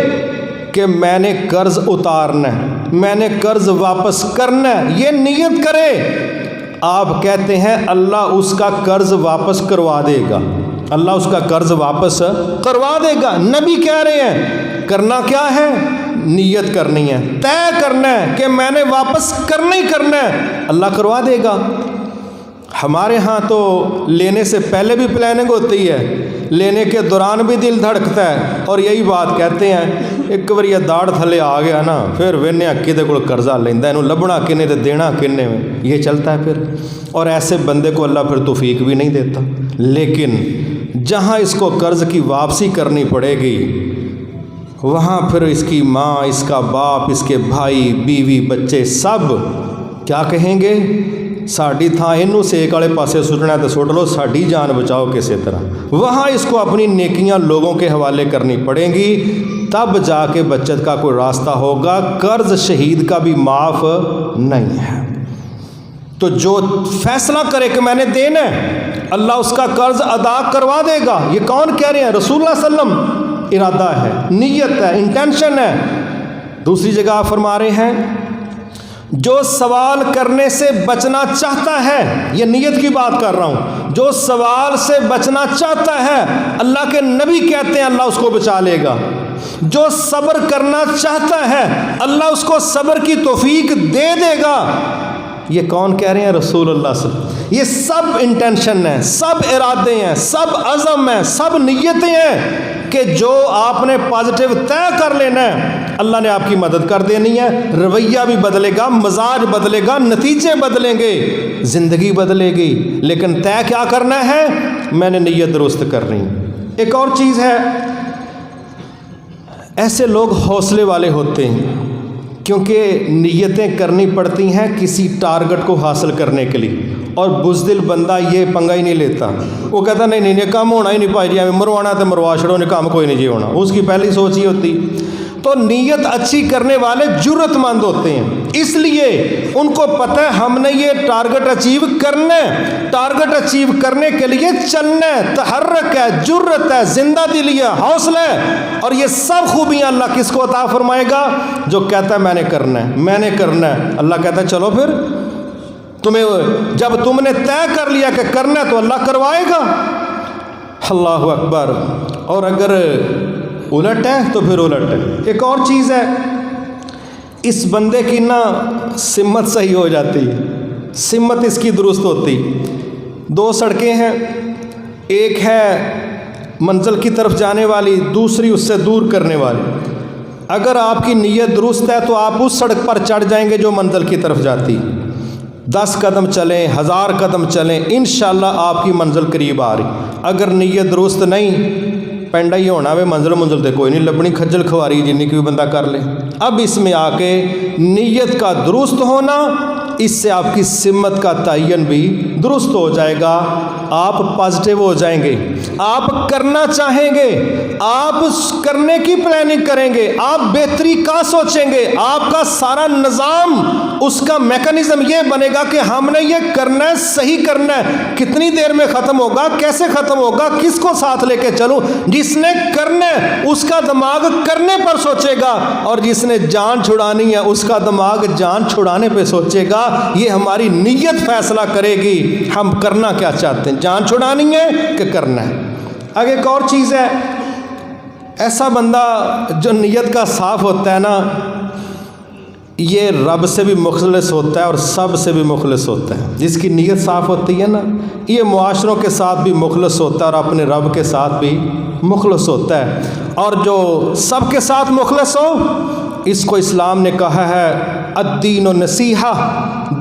کہ میں نے قرض اتارنا ہے، میں نے قرض واپس کرنا ہے، یہ نیت کرے، آپ کہتے ہیں اللہ اس کا قرض واپس کروا دے گا، اللہ اس کا قرض واپس کروا دے گا۔ نبی کہہ رہے ہیں کرنا کیا ہے؟ نیت کرنی ہے، طے کرنا ہے کہ میں نے واپس کرنا ہی کرنا ہے، اللہ کروا دے گا۔ ہمارے ہاں تو لینے سے پہلے بھی پلاننگ ہوتی ہے، لینے کے دوران بھی دل دھڑکتا ہے، اور یہی بات کہتے ہیں ایک بار یہ داڑھ تھلے آ گیا نا پھر وینیا کدے کول قرضہ لیندا، اینوں لبنا کنے تے دینا کنے میں، یہ چلتا ہے پھر۔ اور ایسے بندے کو اللہ پھر توفیق بھی نہیں دیتا۔ لیکن جہاں اس کو قرض کی واپسی کرنی پڑے گی وہاں پھر اس کی ماں، اس کا باپ، اس کے بھائی بیوی بچے سب کیا کہیں گے؟ ساڈی تھاں اینوں سیک والے پاسے سٹنا تو سٹ لو، ساڈی جان بچاؤ کسی طرح۔ وہاں اس کو اپنی نیکیاں لوگوں کے حوالے کرنی پڑیں گی، تب جا کے بچت کا کوئی راستہ ہوگا۔ قرض شہید کا بھی معاف نہیں ہے۔ تو جو فیصلہ کرے کہ میں نے دینا ہے، اللہ اس کا قرض ادا کروا دے گا۔ یہ کون کہہ رہے ہیں؟ رسول اللہ صلی اللہ علیہ وسلم۔ ارادہ ہے، نیت ہے، انٹینشن ہے۔ دوسری جگہ آپ فرما رہے ہیں جو سوال کرنے سے بچنا چاہتا ہے، یہ نیت کی بات کر رہا ہوں، جو سوال سے بچنا چاہتا ہے اللہ کے نبی کہتے ہیں اللہ اس کو بچا لے گا۔ جو صبر کرنا چاہتا ہے اللہ اس کو صبر کی توفیق دے دے گا۔ یہ کون کہہ رہے ہیں؟ رسول اللہ صلی اللہ علیہ وسلم۔ یہ سب انٹینشن ہیں، سب ارادے ہیں، سب عزم ہیں، سب نیتیں ہیں کہ جو آپ نے پازیٹیو طے کر لینا ہے اللہ نے آپ کی مدد کر دینی ہے۔ رویہ بھی بدلے گا، مزاج بدلے گا، نتیجے بدلیں گے، زندگی بدلے گی، لیکن طے کیا کرنا ہے؟ میں نے نیت درست کرنی۔ ایک اور چیز ہے، ایسے لوگ حوصلے والے ہوتے ہیں کیونکہ نیتیں کرنی پڑتی ہیں کسی ٹارگٹ کو حاصل کرنے کے لیے، اور بزدل بندہ یہ پنگا ہی نہیں لیتا، وہ کہتا نہیں یہ کام ہونا ہی نہیں پائے جی، ہمیں مروانا تو مروا چھڑو، نہیں کام کوئی نہیں جی ہونا، اس کی پہلی سوچ ہی ہوتی۔ تو نیت اچھی کرنے والے جرت مند ہوتے ہیں، اس لیے ان کو پتہ ہے ہم نے یہ ٹارگٹ اچیو کرنا ہے، ٹارگٹ اچیو کرنے کے لیے چلنا ہے، تحرک ہے، جرت ہے، زندہ دلی ہے، حوصلہ ہے، اور یہ سب خوبیاں اللہ کس کو عطا فرمائے گا؟ جو کہتا ہے میں نے کرنا ہے، میں نے کرنا ہے۔ اللہ کہتا ہے چلو پھر تمہیں، جب تم نے طے کر لیا کہ کرنا ہے تو اللہ کروائے گا۔ اللہ اکبر۔ اور اگر الٹ ہے تو پھر الٹ ہے۔ ایک اور چیز ہے، اس بندے کی نا سمت صحیح ہو جاتی، سمت اس کی درست ہوتی۔ 2 سڑکیں ہیں، ایک ہے منزل کی طرف جانے والی، دوسری اس سے دور کرنے والی۔ اگر آپ کی نیت درست ہے تو آپ اس سڑک پر چڑھ جائیں گے جو منزل کی طرف جاتی، 10 قدم چلیں، 1000 قدم چلیں، انشاءاللہ آپ کی منزل قریب آ رہی۔ اگر نیت درست نہیں، پینڈا ہی ہونا وے، منزل تے کوئی نہیں لبنی، کھجل خواری جنی کوئی بندہ کر لے۔ اب اس میں آ کے نیت کا درست ہونا، اس سے آپ کی سمت کا تعین بھی درست ہو جائے گا، آپ پازیٹیو ہو جائیں گے۔ آپ کرنا چاہیں گے، آپ کرنے کی پلاننگ کریں گے، آپ بہتری کا سوچیں گے، آپ کا سارا نظام، اس کا میکانزم یہ بنے گا کہ ہم نے یہ کرنا ہے، صحیح کرنا ہے، کتنی دیر میں ختم ہوگا، کیسے ختم ہوگا، کس کو ساتھ لے کے چلوں۔ جس نے کرنا ہے اس کا دماغ کرنے پر سوچے گا، اور جس نے جان چھڑانی ہے اس کا دماغ جان چھڑانے پہ سوچے گا۔ یہ ہماری نیت فیصلہ کرے گی ہم کرنا کیا چاہتے ہیں، جان چھڑانی ہے کہ کرنا ہے۔ آگے ایک اور چیز ہے، ایسا بندہ جو نیت کا صاف ہوتا ہے نا، یہ رب سے بھی مخلص ہوتا ہے اور سب سے بھی مخلص ہوتا ہے۔ جس کی نیت صاف ہوتی ہے نا، یہ معاشروں کے ساتھ بھی مخلص ہوتا ہے اور اپنے رب کے ساتھ بھی مخلص ہوتا ہے۔ اور جو سب کے ساتھ مخلص ہو، اس کو اسلام نے کہا ہے الدین النصیحہ،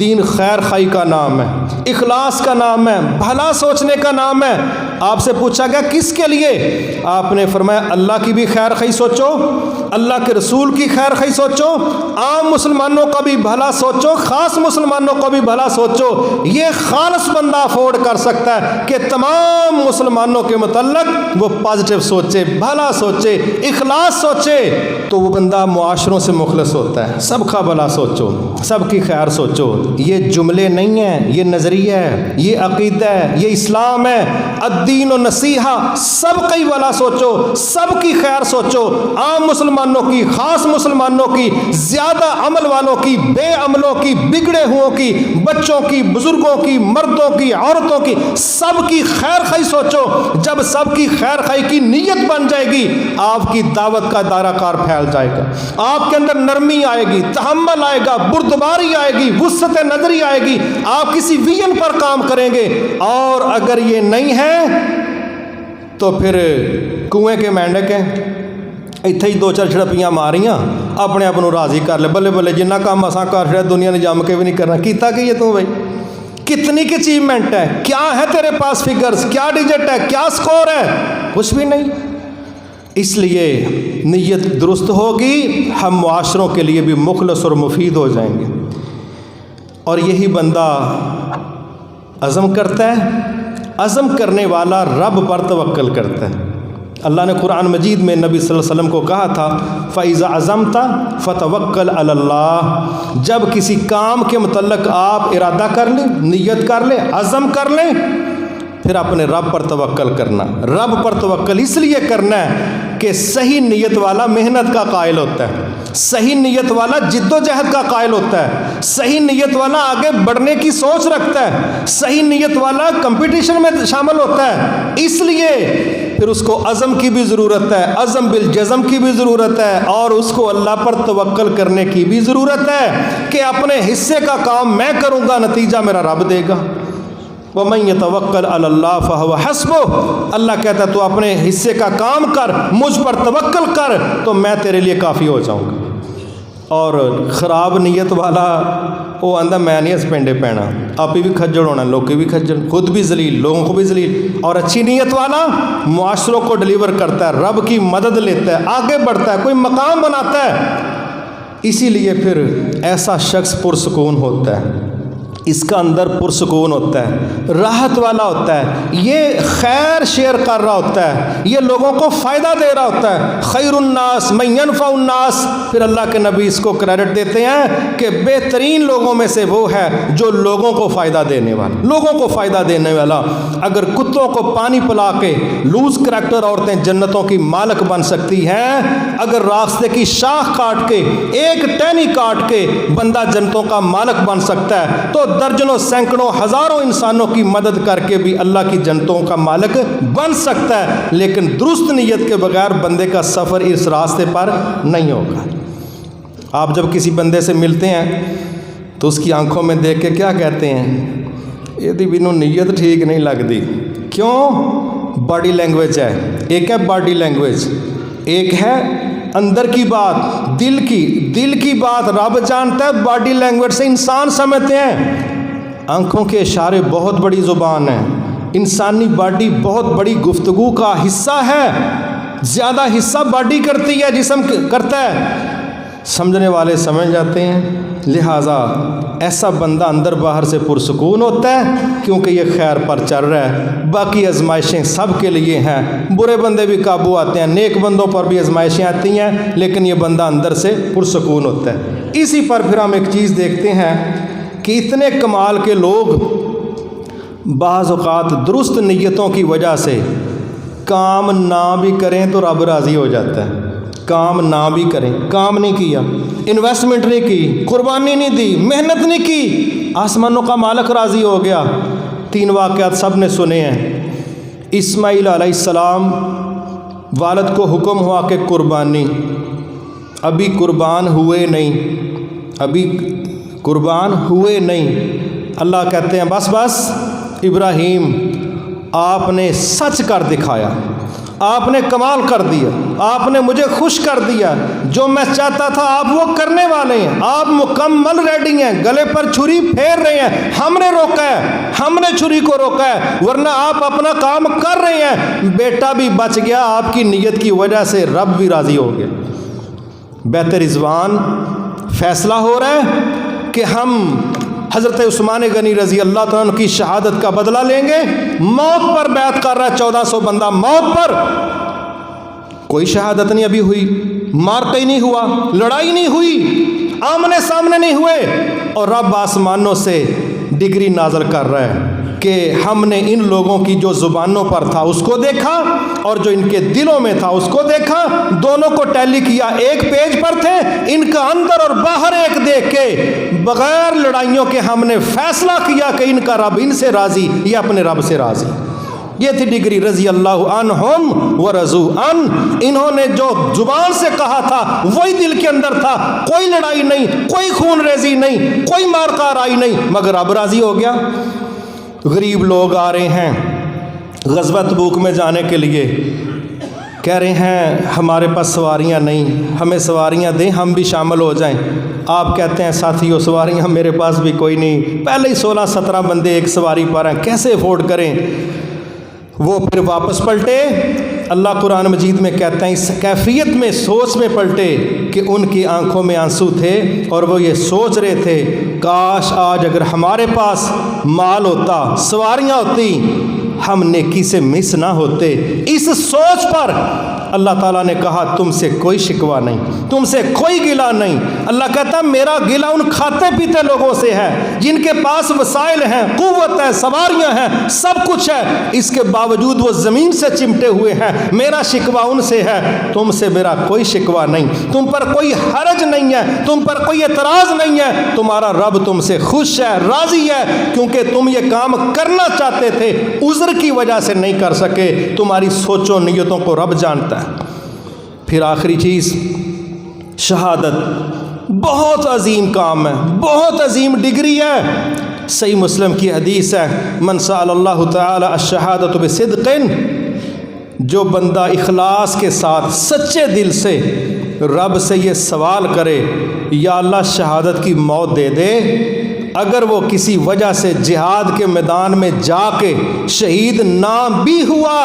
دین خیر خواہی کا نام ہے، اخلاص کا نام ہے، بھلا سوچنے کا نام ہے۔ آپ سے پوچھا گیا کس کے لیے؟ آپ نے فرمایا اللہ کی بھی خیر خواہی سوچو، اللہ کے رسول کی خیر خواہی سوچو، عام مسلمانوں کا بھی بھلا سوچو، خاص مسلمانوں کا بھی بھلا سوچو۔ یہ خالص بندہ افورڈ کر سکتا ہے کہ تمام مسلمانوں کے متعلق وہ پازیٹیو سوچے، بھلا سوچے، اخلاص سوچے، تو وہ بندہ معاشروں سے مخلص ہوتا ہے۔ سب کا بھلا سوچو، سب کی خیر سوچو۔ یہ جملے نہیں ہیں، یہ نظریہ ہے، یہ عقیدہ ہے، یہ اسلام ہے۔ الدین و نصیحہ، سب کا ہی بھلا سوچو، سب کی خیر سوچو، عام مسلمانوں کی، خاص مسلمانوں کی، زیادہ عمل والوں کی، بے عملوں کی، بگڑے ہوئوں کی، بچوں کی، بزرگوں کی، مردوں کی، عورتوں کی، سب کی خیر خواہی سوچو۔ جب سب کی خیر خواہی کی نیت بن جائے گی، آپ کی دعوت کا دائرہ کار پھیل جائے گا، آپ کے اندر نرمی آئے گی، تحمل آئے گا، بردباری آئے گی، وسعت نظری آئے گی، آپ کسی ویژن پر کام کریں گے۔ اور اگر یہ نہیں ہے تو پھر کنویں کے مینڈک ہیں، اتنے ہی دو چار چھڑپیاں ماریاں، اپنے آپ کو راضی کر لے، بلے بلے جنہ کام اساں کر رہے دنیا نے جم کے بھی نہیں کرنا کیتا کہ یہ تو بھائی کتنی کی اچیومنٹ ہے، کیا ہے تیرے پاس فگرز، کیا ڈیجٹ ہے، کیا سکور ہے، کچھ بھی نہیں۔ اس لیے نیت درست ہوگی، ہم معاشروں کے لیے بھی مخلص اور مفید ہو جائیں گے۔ اور یہی بندہ عزم کرتا ہے، عزم کرنے والا رب پر توکل کرتا ہے۔ اللہ نے قرآن مجید میں نبی صلی اللہ علیہ وسلم کو کہا تھا فَإِذَا عَزَمْتَ فَتَوَكَّلْ عَلَى اللَّهِ، جب کسی کام کے متعلق آپ ارادہ کر لیں، نیت کر لیں، عزم کر لیں، پھر اپنے رب پر توکل کرنا۔ رب پر توکل اس لیے کرنا ہے کہ صحیح نیت والا محنت کا قائل ہوتا ہے، صحیح نیت والا جد و جہد کا قائل ہوتا ہے، صحیح نیت والا آگے بڑھنے کی سوچ رکھتا ہے، صحیح نیت والا کمپٹیشن میں شامل ہوتا ہے۔ اس لیے پھر اس کو عزم کی بھی ضرورت ہے، عزم بالجزم کی بھی ضرورت ہے، اور اس کو اللہ پر توکل کرنے کی بھی ضرورت ہے کہ اپنے حصے کا کام میں کروں گا، نتیجہ میرا رب دے گا۔ وَمَن يَتَوَكَّلْ عَلَى اللَّهِ فَهُوَ حَسْبُهُ، اللہ کہتا ہے تو اپنے حصے کا کام کر، مجھ پر توکل کر تو میں تیرے لیے کافی ہو جاؤں گا۔ اور خراب نیت والا وہ آندہ میں نہیں اس پینڈے پینا، آپ ہی بھی کھجڑ ہونا، لوگ بھی کھجڑ، خود بھی ذلیل، لوگوں کو بھی ذلیل۔ اور اچھی نیت والا معاشروں کو ڈلیور کرتا ہے، رب کی مدد لیتا ہے، آگے بڑھتا ہے، کوئی مقام بناتا ہے۔ اسی لیے پھر ایسا شخص پرسکون ہوتا ہے، اس کا اندر پرسکون ہوتا ہے، راحت والا ہوتا ہے، یہ خیر شیئر کر رہا ہوتا ہے، یہ لوگوں کو فائدہ دے رہا ہوتا ہے۔ خیر الناس من ينفع الناس، پھر اللہ کے نبی اس کو کریڈٹ دیتے ہیں کہ بہترین لوگوں میں سے وہ ہے جو لوگوں کو فائدہ دینے والا، لوگوں کو فائدہ دینے والا۔ اگر کتوں کو پانی پلا کے لوز کریکٹر عورتیں جنتوں کی مالک بن سکتی ہیں، اگر راستے کی شاخ کاٹ کے، ایک ٹہنی کاٹ کے بندہ جنتوں کا مالک بن سکتا ہے، تو درجنوں سینکڑوں ہزاروں انسانوں کی مدد کر کے بھی اللہ کی جنتوں کا مالک بن سکتا ہے۔ لیکن درست نیت کے بغیر بندے کا سفر اس راستے پر نہیں ہوگا۔ آپ جب کسی بندے سے ملتے ہیں تو اس کی آنکھوں میں دیکھ کے کیا کہتے ہیں؟ یہ دی بینو نیت ٹھیک نہیں لگتی۔ کیوں؟ باڈی لینگویج ہے، ایک ہے باڈی لینگویج، ایک ہے اندر کی بات، دل کی بات رب جانتا ہے، باڈی لینگویج سے انسان سمجھتے ہیں۔ آنکھوں کے اشارے بہت بڑی زبان ہے، انسانی باڈی بہت بڑی گفتگو کا حصہ ہے، زیادہ حصہ باڈی کرتی ہے، جسم کرتا ہے۔ سمجھنے والے سمجھ جاتے ہیں، لہٰذا ایسا بندہ اندر باہر سے پرسکون ہوتا ہے کیونکہ یہ خیر پر چل رہا ہے۔ باقی آزمائشیں سب کے لیے ہیں، برے بندے بھی قابو آتے ہیں، نیک بندوں پر بھی آزمائشیں آتی ہیں، لیکن یہ بندہ اندر سے پرسکون ہوتا ہے۔ اسی پر پھر ہم ایک چیز دیکھتے ہیں کہ اتنے کمال کے لوگ بعض اوقات درست نیتوں کی وجہ سے کام نہ بھی کریں تو رب راضی ہو جاتا ہے۔ کام نہ بھی کریں، کام نہیں کیا، انویسٹمنٹ نہیں کی، قربانی نہیں دی، محنت نہیں کی، آسمانوں کا مالک راضی ہو گیا۔ 3 واقعات سب نے سنے ہیں۔ اسماعیل علیہ السلام، والد کو حکم ہوا کہ قربانی، ابھی قربان ہوئے نہیں۔ اللہ کہتے ہیں بس ابراہیم، آپ نے سچ کر دکھایا، آپ نے کمال کر دیا، آپ نے مجھے خوش کر دیا، جو میں چاہتا تھا آپ وہ کرنے والے ہیں، آپ مکمل ریڈی ہیں، گلے پر چھری پھیر رہے ہیں، ہم نے روکا ہے، ہم نے چھری کو روکا ہے، ورنہ آپ اپنا کام کر رہے ہیں۔ بیٹا بھی بچ گیا، آپ کی نیت کی وجہ سے رب بھی راضی ہو گیا۔ بیت رضوان فیصلہ ہو رہا ہے کہ ہم حضرت عثمان غنی رضی اللہ تعالیٰ عنہ کی شہادت کا بدلہ لیں گے۔ موت پر بیعت کر رہا ہے 1400 بندہ، موت پر۔ کوئی شہادت نہیں ابھی ہوئی، مارکا ہی نہیں ہوا، لڑائی نہیں ہوئی، آمنے سامنے نہیں ہوئے، اور رب آسمانوں سے ڈگری نازل کر رہا ہے کہ ہم نے ان لوگوں کی جو زبانوں پر تھا اس کو دیکھا اور جو ان کے دلوں میں تھا اس کو دیکھا، دونوں کو ٹیلی کیا، ایک پیج پر تھے، ان کا اندر اور باہر ایک دیکھ کے بغیر لڑائیوں کے ہم نے فیصلہ کیا کہ ان کا رب ان سے راضی، یہ اپنے رب سے راضی۔ یہ تھی ڈگری رضی اللہ عنہم ورضوا عنہ۔ انہوں نے جو زبان سے کہا تھا وہی دل کے اندر تھا، کوئی لڑائی نہیں، کوئی خون ریزی نہیں، کوئی مار کارائی نہیں، مگر رب راضی ہو گیا۔ غریب لوگ آ رہے ہیں غزوہ تبوک میں جانے کے لیے، کہہ رہے ہیں ہمارے پاس سواریاں نہیں، ہمیں سواریاں دیں، ہم بھی شامل ہو جائیں۔ آپ کہتے ہیں ساتھیوں سواریاں میرے پاس بھی کوئی نہیں، پہلے ہی 16-17 بندے ایک سواری پر ہیں، کیسے افورڈ کریں؟ وہ پھر واپس پلٹے۔ اللہ قرآن مجید میں کہتا ہے اس کیفیت میں، سوچ میں پلٹے کہ ان کی آنکھوں میں آنسو تھے اور وہ یہ سوچ رہے تھے کاش آج اگر ہمارے پاس مال ہوتا، سواریاں ہوتی، ہم نیکی سے مس نہ ہوتے۔ اس سوچ پر اللہ تعالیٰ نے کہا تم سے کوئی شکوہ نہیں، تم سے کوئی گلہ نہیں۔ اللہ کہتا میرا گلہ ان کھاتے پیتے لوگوں سے ہے جن کے پاس وسائل ہیں، قوت ہے، سواریاں ہیں، سب کچھ ہے، اس کے باوجود وہ زمین سے چمٹے ہوئے ہیں۔ میرا شکوہ ان سے ہے، تم سے میرا کوئی شکوہ نہیں، تم پر کوئی حرج نہیں ہے، تم پر کوئی اعتراض نہیں ہے، تمہارا رب تم سے خوش ہے، راضی ہے، کیونکہ تم یہ کام کرنا چاہتے تھے، عذر کی وجہ سے نہیں کر سکے۔ تمہاری سوچوں نیتوں کو رب جانتا ہے۔ پھر آخری چیز شہادت، بہت عظیم کام ہے، بہت عظیم ڈگری ہے۔ صحیح مسلم کی حدیث ہے من سأل اللہ تعالی الشہادۃ بصدق، جو بندہ اخلاص کے ساتھ سچے دل سے رب سے یہ سوال کرے یا اللہ شہادت کی موت دے دے، اگر وہ کسی وجہ سے جہاد کے میدان میں جا کے شہید نہ بھی ہوا،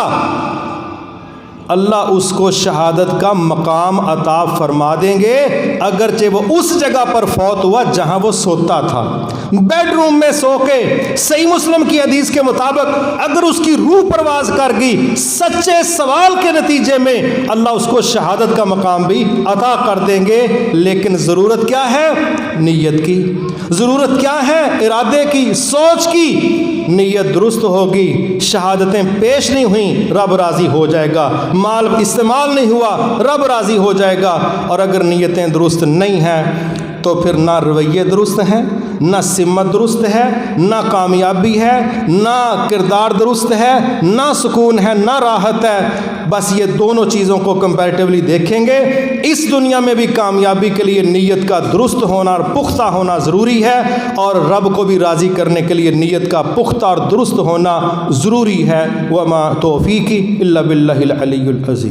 اللہ اس کو شہادت کا مقام عطا فرما دیں گے، اگرچہ وہ اس جگہ پر فوت ہوا جہاں وہ سوتا تھا، بیڈ روم میں سو کے۔ صحیح مسلم کی حدیث کے مطابق اگر اس کی روح پرواز کر گئی سچے سوال کے نتیجے میں، اللہ اس کو شہادت کا مقام بھی عطا کر دیں گے۔ لیکن ضرورت کیا ہے؟ نیت کی۔ ضرورت کیا ہے؟ ارادے کی، سوچ کی۔ نیت درست ہوگی، شہادتیں پیش نہیں ہوئیں، رب راضی ہو جائے گا۔ مال استعمال نہیں ہوا، رب راضی ہو جائے گا۔ اور اگر نیتیں درست نہیں ہیں تو پھر نہ رویے درست ہیں، نہ سمت درست ہے، نہ کامیابی ہے، نہ کردار درست ہے، نہ سکون ہے، نہ راحت ہے۔ بس یہ دونوں چیزوں کو کمپیریٹیولی دیکھیں گے، اس دنیا میں بھی کامیابی کے لیے نیت کا درست ہونا اور پختہ ہونا ضروری ہے، اور رب کو بھی راضی کرنے کے لیے نیت کا پختہ اور درست ہونا ضروری ہے۔ وما توفیقی الا باللہ العلی العظیم۔